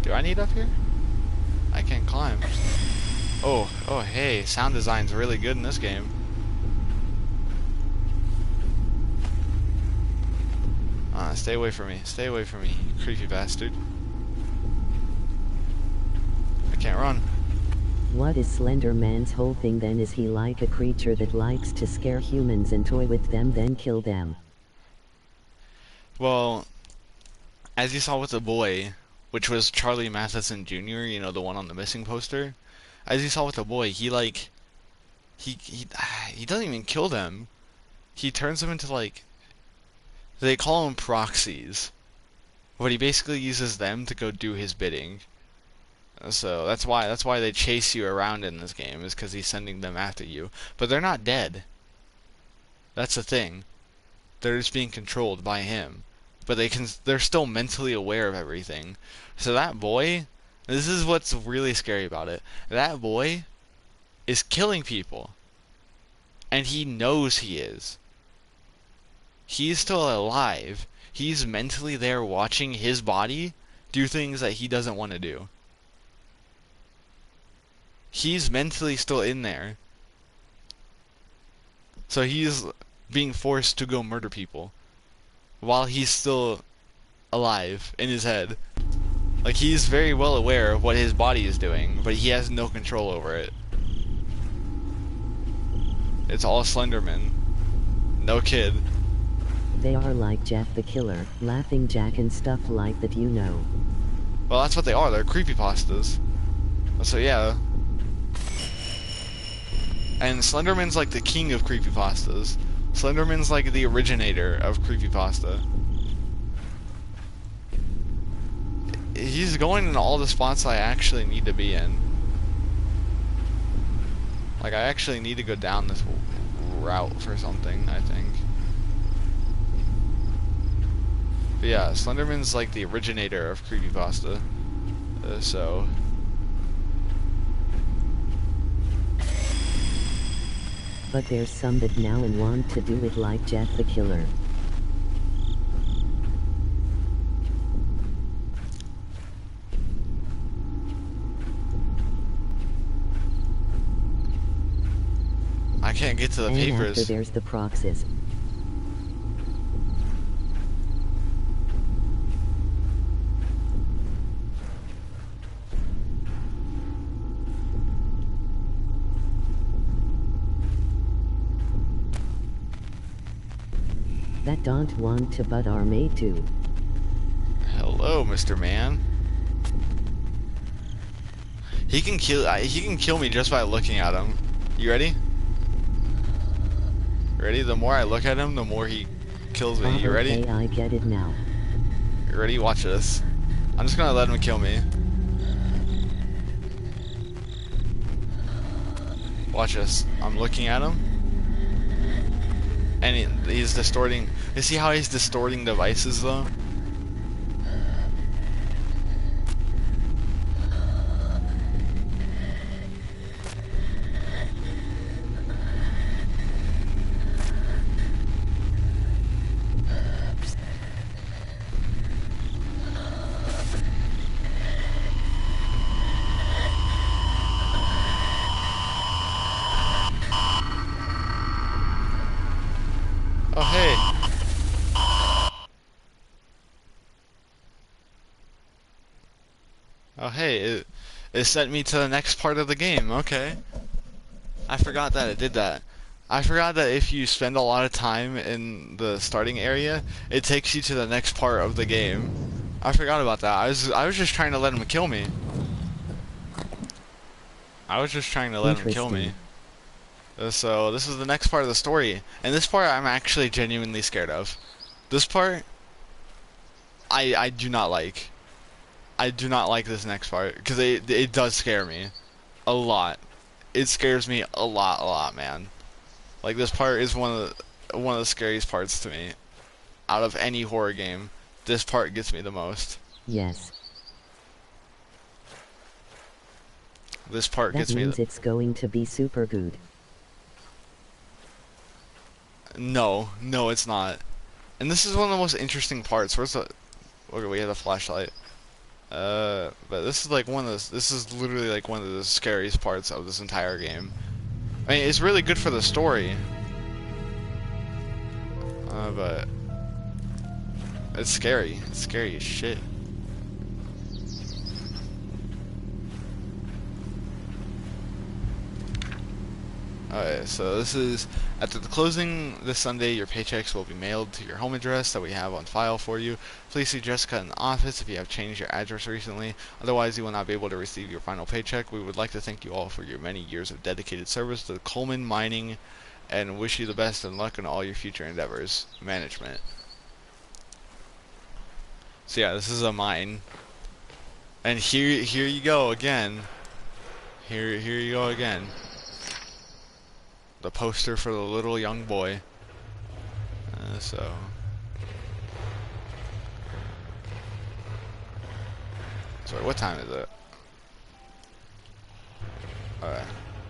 Do I need up here? I can't climb. Oh, hey, sound design's really good in this game. Stay away from me. Stay away from me, you creepy bastard. I can't run. What is Slender Man's whole thing then? Is he like a creature that likes to scare humans and toy with them then kill them? Well, as you saw with the boy, which was Charlie Matheson Jr., you know, the one on the missing poster. As you saw with the boy, he doesn't even kill them. He turns them into, like, they call them proxies. But he basically uses them to go do his bidding. So that's why they chase you around in this game, is because he's sending them after you. But they're not dead. That's the thing. They're just being controlled by him. But they're still mentally aware of everything. So that boy, this is what's really scary about it. That boy is killing people. And he knows he is. He's still alive. He's mentally there watching his body do things that he doesn't want to do. He's mentally still in there. So he's being forced to go murder people while he's still alive in his head. Like, he's very well aware of what his body is doing, but he has no control over it. It's all Slenderman. No kid. They are like Jeff the Killer, Laughing Jack and stuff like that, you know. Well, that's what they are. They're creepypastas. So yeah. And Slenderman's like the king of creepypastas. Slenderman's like the originator of creepypasta. He's going in all the spots I actually need to be in. Like, I actually need to go down this route for something, I think. But yeah, Slenderman's like the originator of creepypasta. So... But there's some that now and want to do it like Jeff the Killer. I can't get to the And papers. after there's the proxies. That don't want to but are made to. Hello, Mr. Man. He can kill me just by looking at him. You ready? Ready? The more I look at him, the more he kills me. You ready? Okay, I get it now. You ready? Watch this. I'm just gonna let him kill me. Watch this. I'm looking at him. And he's distorting. You see how he's distorting devices though? Oh, hey. Oh, hey. It sent me to the next part of the game. Okay. I forgot that it did that. I forgot that if you spend a lot of time in the starting area, it takes you to the next part of the game. I forgot about that. I was just trying to let him kill me. I was just trying to let him kill me. Interesting. So this is the next part of the story, and this part I'm actually genuinely scared of. This part I do not like. I do not like this next part because it does scare me a lot. It scares me a lot, man. Like this part is one of the scariest parts to me out of any horror game. This part gets me the most. Yes. This part That gets me. means it's going to be super good. No, it's not. And this is one of the most interesting parts. Where's the? Okay, we have a flashlight. But this is like this is literally like one of the scariest parts of this entire game. I mean, it's really good for the story. But it's scary. It's scary as shit. Alright, so this is after the closing this Sunday. Your paychecks will be mailed to your home address that we have on file for you. Please see Jessica in the office if you have changed your address recently. Otherwise, you will not be able to receive your final paycheck. We would like to thank you all for your many years of dedicated service to Coleman Mining and wish you the best and luck in all your future endeavors. Management. So yeah, this is a mine. And here you go again. Here you go again. The poster for the little young boy. So sorry, what time is it?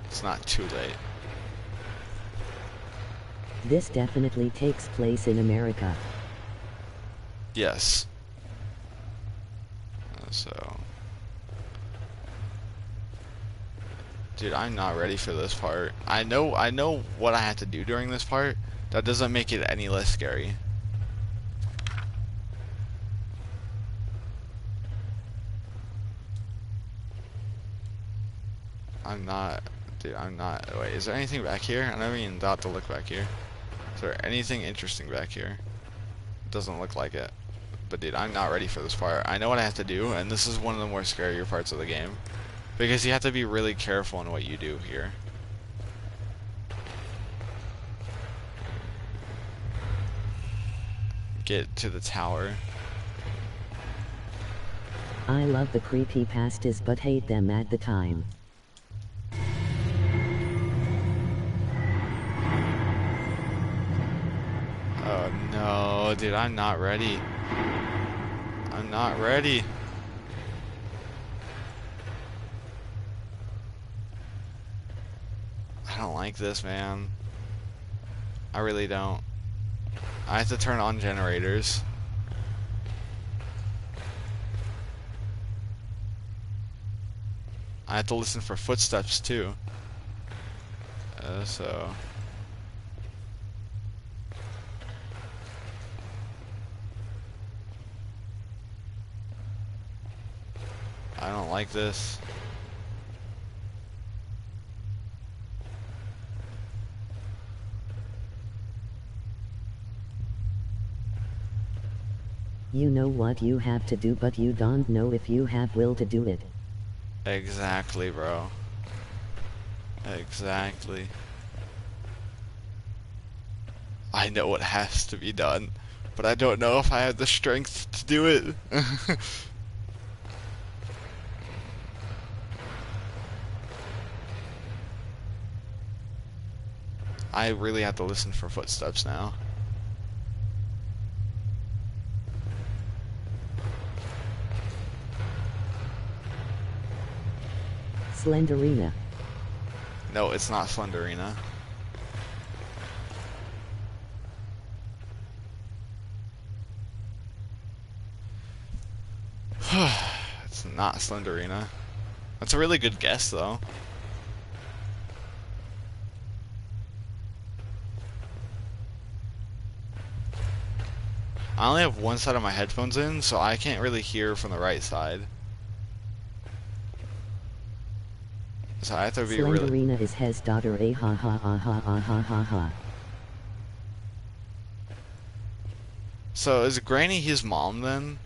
It's not too late. This definitely takes place in America. Yes. So dude, I'm not ready for this part. I know what I have to do during this part. That doesn't make it any less scary. Dude, I'm not. Wait, is there anything back here? I never even thought to look back here. Is there anything interesting back here? Doesn't look like it. But dude, I'm not ready for this part. I know what I have to do, and this is one of the more scarier parts of the game. Because you have to be really careful in what you do here. Get to the tower. I love the creepypastas but hate them at the time. Oh no, dude, I'm not ready. I'm not ready. I don't like this, man. I really don't. I have to turn on generators. I have to listen for footsteps too. So I don't like this. You know what you have to do, but you don't know if you have will to do it. Exactly, bro. Exactly. I know what has to be done, but I don't know if I have the strength to do it. I really have to listen for footsteps now. Slenderina. No, it's not Slenderina. It's not Slenderina. That's a really good guess, though. I only have one side of my headphones in, so I can't really hear from the right side. So I have to be really... Slenderina is his daughter. A ha ha ha ha ha ha ha ha. So is Granny his mom then?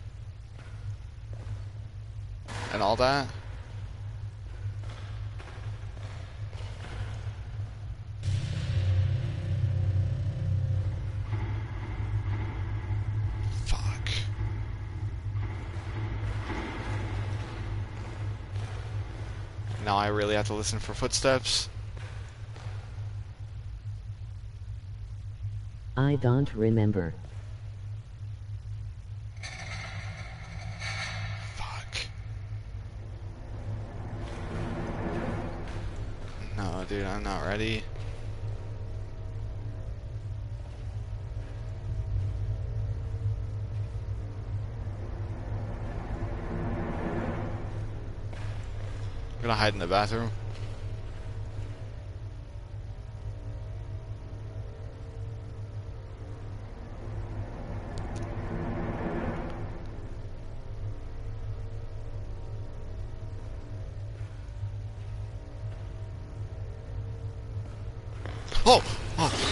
And all that? Fuck. Now I really have to listen for footsteps. I don't remember. Fuck. No, dude, I'm not ready. I'm gonna hide in the bathroom. Oh! Oh!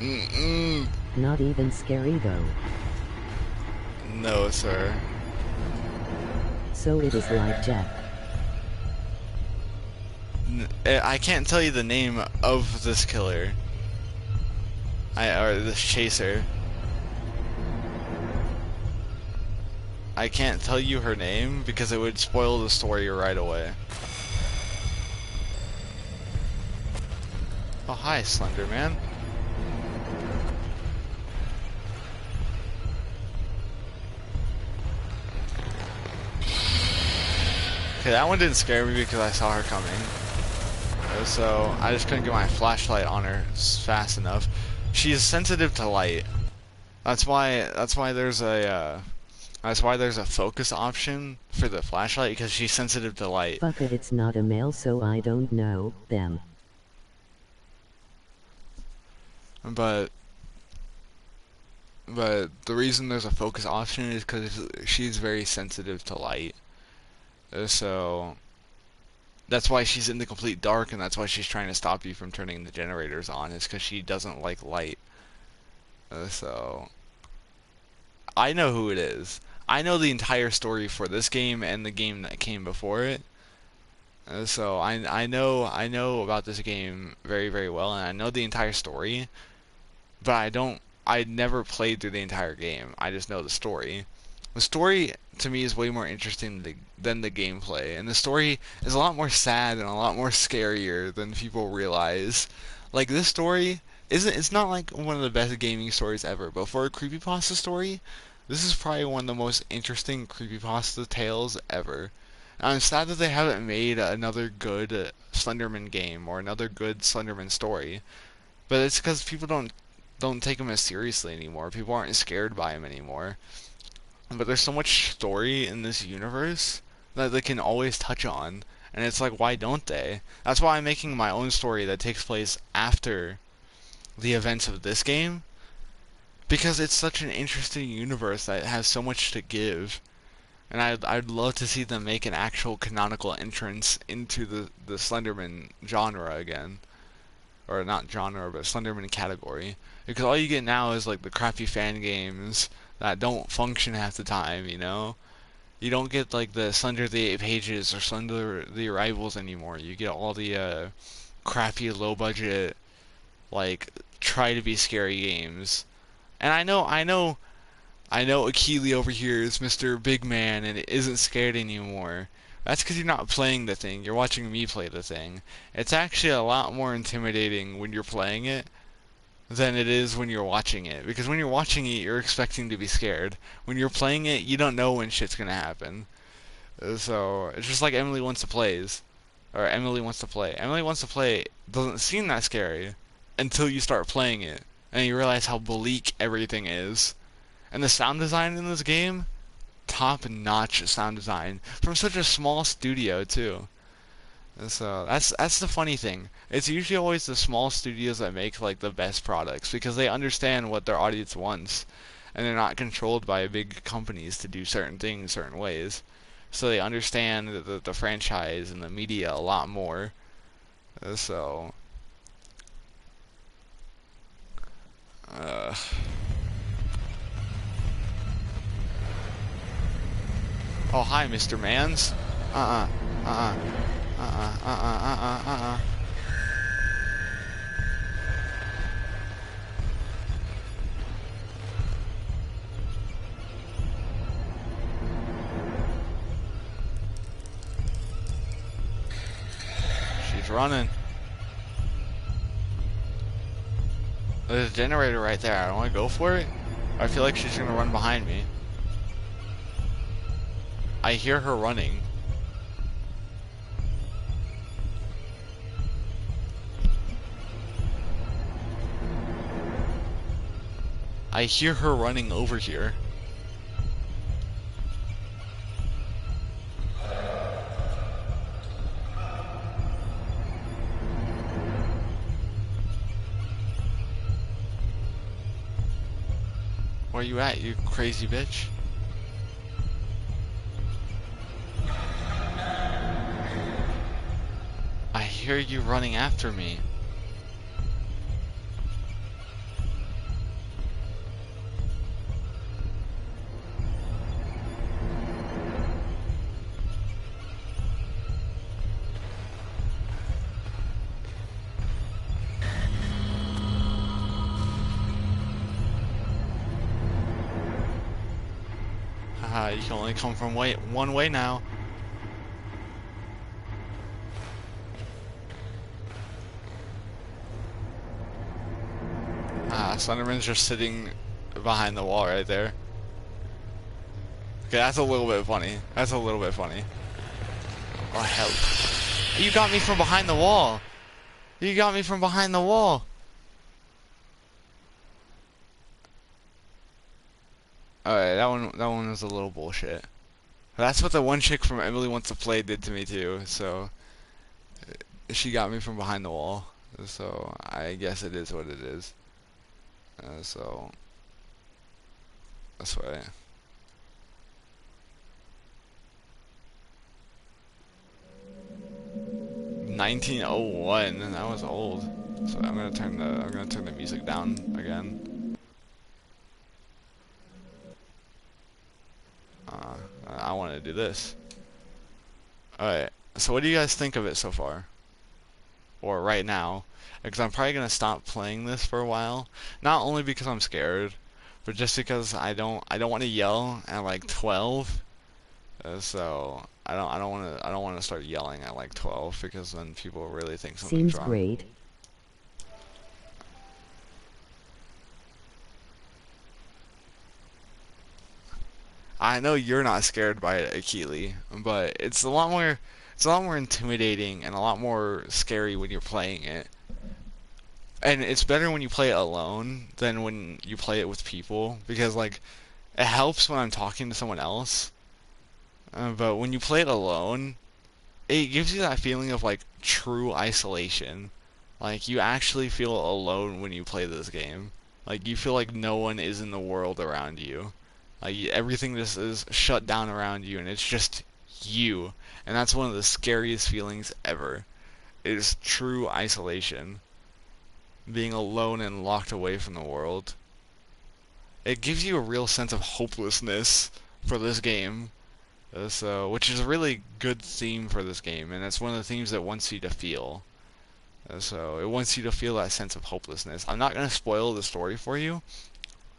Mm-mm. Not even scary though. No, sir. So it is like Jack. I can't tell you the name of this killer. Or this chaser. I can't tell you her name because it would spoil the story right away. Oh, hi, Slender Man. Okay, that one didn't scare me because I saw her coming. So I just couldn't get my flashlight on her fast enough. She is sensitive to light. That's why there's a focus option for the flashlight, because she's sensitive to light. Fuck it, it's not a male, so I don't know them. But the reason there's a focus option is because she's very sensitive to light. So that's why she's in the complete dark, and that's why she's trying to stop you from turning the generators on, is because she doesn't like light. So I know who it is. I know the entire story for this game and the game that came before it. So I know about this game very, very well, and I know the entire story. But I never played through the entire game. I just know the story. The story to me is way more interesting than the gameplay, and the story is a lot more sad and a lot more scarier than people realize. Like, this story it's not like one of the best gaming stories ever, but for a creepypasta story, this is probably one of the most interesting creepypasta tales ever. And I'm sad that they haven't made another good Slenderman game or another good Slenderman story, but it's because people don't take him as seriously anymore. People aren't scared by him anymore. But there's so much story in this universe that they can always touch on, and it's like, why don't they? That's why I'm making my own story that takes place after the events of this game, because it's such an interesting universe that has so much to give. And I'd love to see them make an actual canonical entrance into the Slenderman genre again. Or not genre, but Slenderman category. Because all you get now is like the crappy fan games that don't function half the time, you know? You don't get like the Slender the 8 Pages or Slender the Arrivals anymore. You get all the crappy low budget, like, try to be scary games. And I know Akili over here is Mr. Big Man and isn't scared anymore. That's because you're not playing the thing, you're watching me play the thing. It's actually a lot more intimidating when you're playing it than it is when you're watching it. Because when you're watching it, you're expecting to be scared. When you're playing it, you don't know when shit's gonna happen. So, it's just like Emily Wants to Plays. Or Emily Wants to Play. Emily Wants to Play doesn't seem that scary until you start playing it. And you realize how bleak everything is. And the sound design in this game top-notch sound design from such a small studio too. So that's the funny thing. It's usually always the small studios that make like the best products because they understand what their audience wants, and they're not controlled by big companies to do certain things certain ways. So they understand the franchise and the media a lot more. So, uh, oh hi, Mr. Mans. Uh-uh, uh-uh, uh-uh, uh-uh, uh-uh, uh-uh. She's running. There's a generator right there. I don't want to go for it. I feel like she's gonna run behind me. I hear her running. I hear her running over here. Where you at, you crazy bitch? I hear you running after me. Haha, you can only come from one way now. Slenderman's just sitting behind the wall right there. Okay, that's a little bit funny. That's a little bit funny. Oh, hell. You got me from behind the wall. You got me from behind the wall. Alright, that one was a little bullshit. That's what the one chick from Emily Wants to Play did to me too, so she got me from behind the wall. So I guess it is what it is. So that's why. 1901. That was old. So I'm gonna turn the music down again. I want to do this. Alright. So what do you guys think of it so far? Or right now? Because I'm probably gonna stop playing this for a while. Not only because I'm scared, but just because I don't want to yell at like 12. So I don't want to start yelling at like 12 because then people really think something's Seems wrong. great. I know you're not scared by it, Akili, but it's a lot more intimidating and a lot more scary when you're playing it. And it's better when you play it alone than when you play it with people because like it helps when I'm talking to someone else. But when you play it alone, it gives you that feeling of like true isolation. Like you actually feel alone when you play this game. Like you feel like no one is in the world around you. Like everything just is shut down around you and it's just you. And that's one of the scariest feelings ever. It is true isolation. Being alone and locked away from the world. It gives you a real sense of hopelessness for this game. So, which is a really good theme for this game, and it's one of the themes that wants you to feel. So, it wants you to feel that sense of hopelessness. I'm not going to spoil the story for you,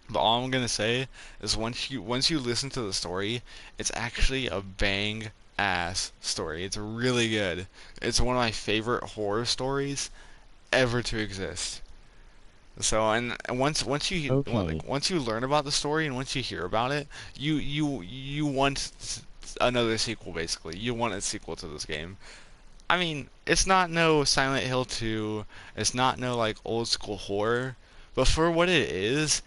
but all I'm going to say is once you listen to the story, it's actually a bang-ass story. It's really good. It's one of my favorite horror stories ever to exist. So and once you Okay. once you learn about the story and once you hear about it, you want another sequel basically. You want a sequel to this game. I mean, it's not no Silent Hill 2, it's not no like old school horror, but for what it is,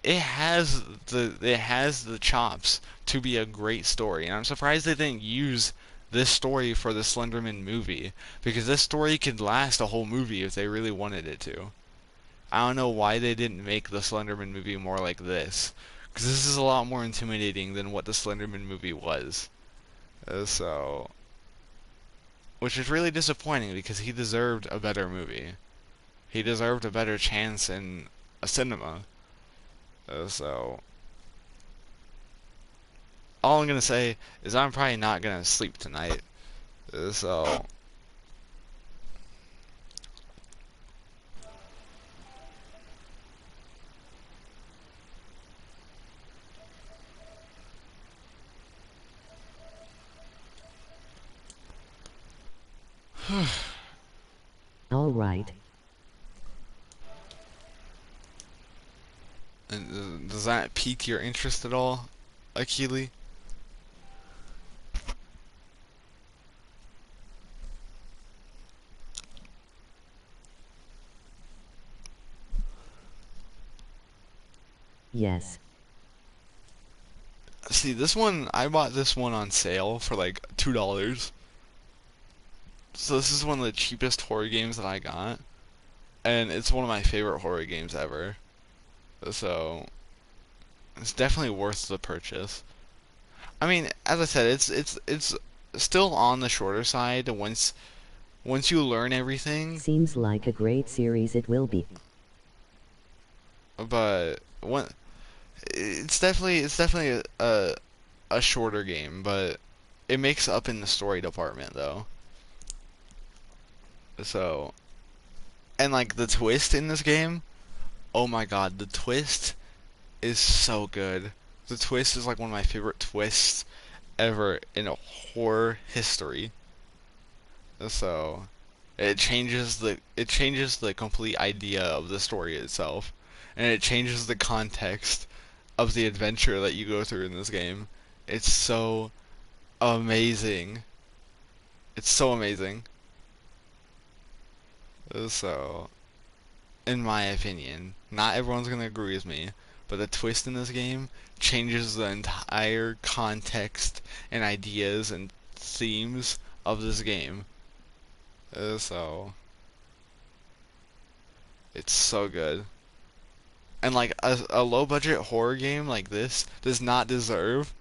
it has the chops to be a great story, and I'm surprised they didn't use this story for the Slenderman movie, because this story could last a whole movie if they really wanted it to. I don't know why they didn't make the Slenderman movie more like this, because this is a lot more intimidating than what the Slenderman movie was. So, which is really disappointing because he deserved a better movie. He deserved a better chance in a cinema. So, all I'm gonna say is I'm probably not gonna sleep tonight. So, All right. does that pique your interest at all, Akili? Yes. See, this one, I bought this one on sale for like $2. So this is one of the cheapest horror games that I got, and it's one of my favorite horror games ever. So it's definitely worth the purchase. I mean, as I said, it's still on the shorter side once you learn everything, Seems like a great series it will be. but it's definitely a shorter game, but it makes up in the story department though. So, and like the twist in this game, oh my god, the twist is so good. The twist is like one of my favorite twists ever in a horror history. So, it changes the complete idea of the story itself, and it changes the context of the adventure that you go through in this game. It's so amazing. It's so amazing. So, in my opinion, not everyone's gonna agree with me, but the twist in this game changes the entire context and ideas and themes of this game. So, it's so good. And like a low budget horror game like this does not deserve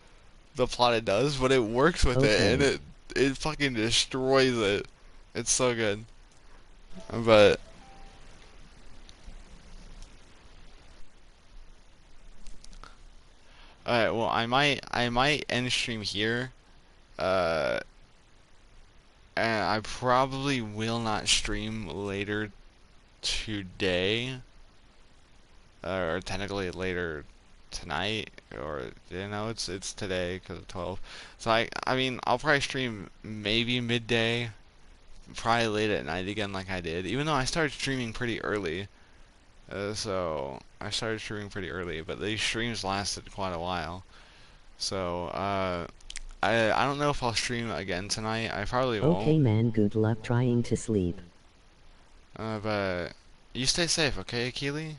the plot it does, but it works with it, and Okay. it fucking destroys it. It's so good. But alright, well I might end stream here. Uh and I probably will not stream later today. Or technically later tonight, or it's today because of 12. So I mean I'll probably stream maybe midday, probably late at night again like I did, even though I started streaming pretty early. So I started streaming pretty early, but these streams lasted quite a while. So I don't know if I'll stream again tonight. I probably Okay, won't. man, good luck trying to sleep. But you stay safe, okay, Keely?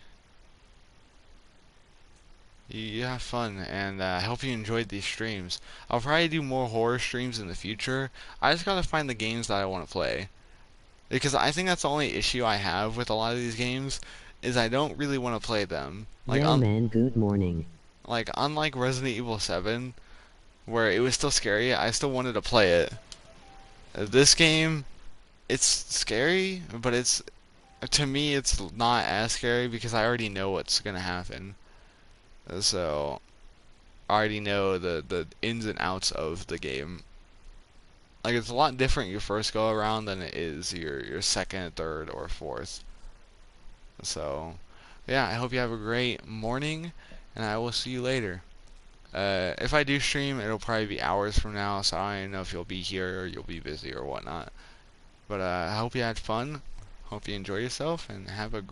You have fun, and I hope you enjoyed these streams. I'll probably do more horror streams in the future. I just gotta find the games that I want to play. Because I think that's the only issue I have with a lot of these games, is I don't really want to play them. Yo, man, good morning. Like unlike Resident Evil 7, where it was still scary, I still wanted to play it. This game, it's scary, but to me it's not as scary because I already know what's gonna happen. So I already know the ins and outs of the game. Like it's a lot different your first go around than it is your second, third, or fourth. So yeah, I hope you have a great morning, and I will see you later. If I do stream, it'll probably be hours from now, so I don't know if you'll be here or you'll be busy or whatnot. But I hope you had fun. Hope you enjoy yourself and have a great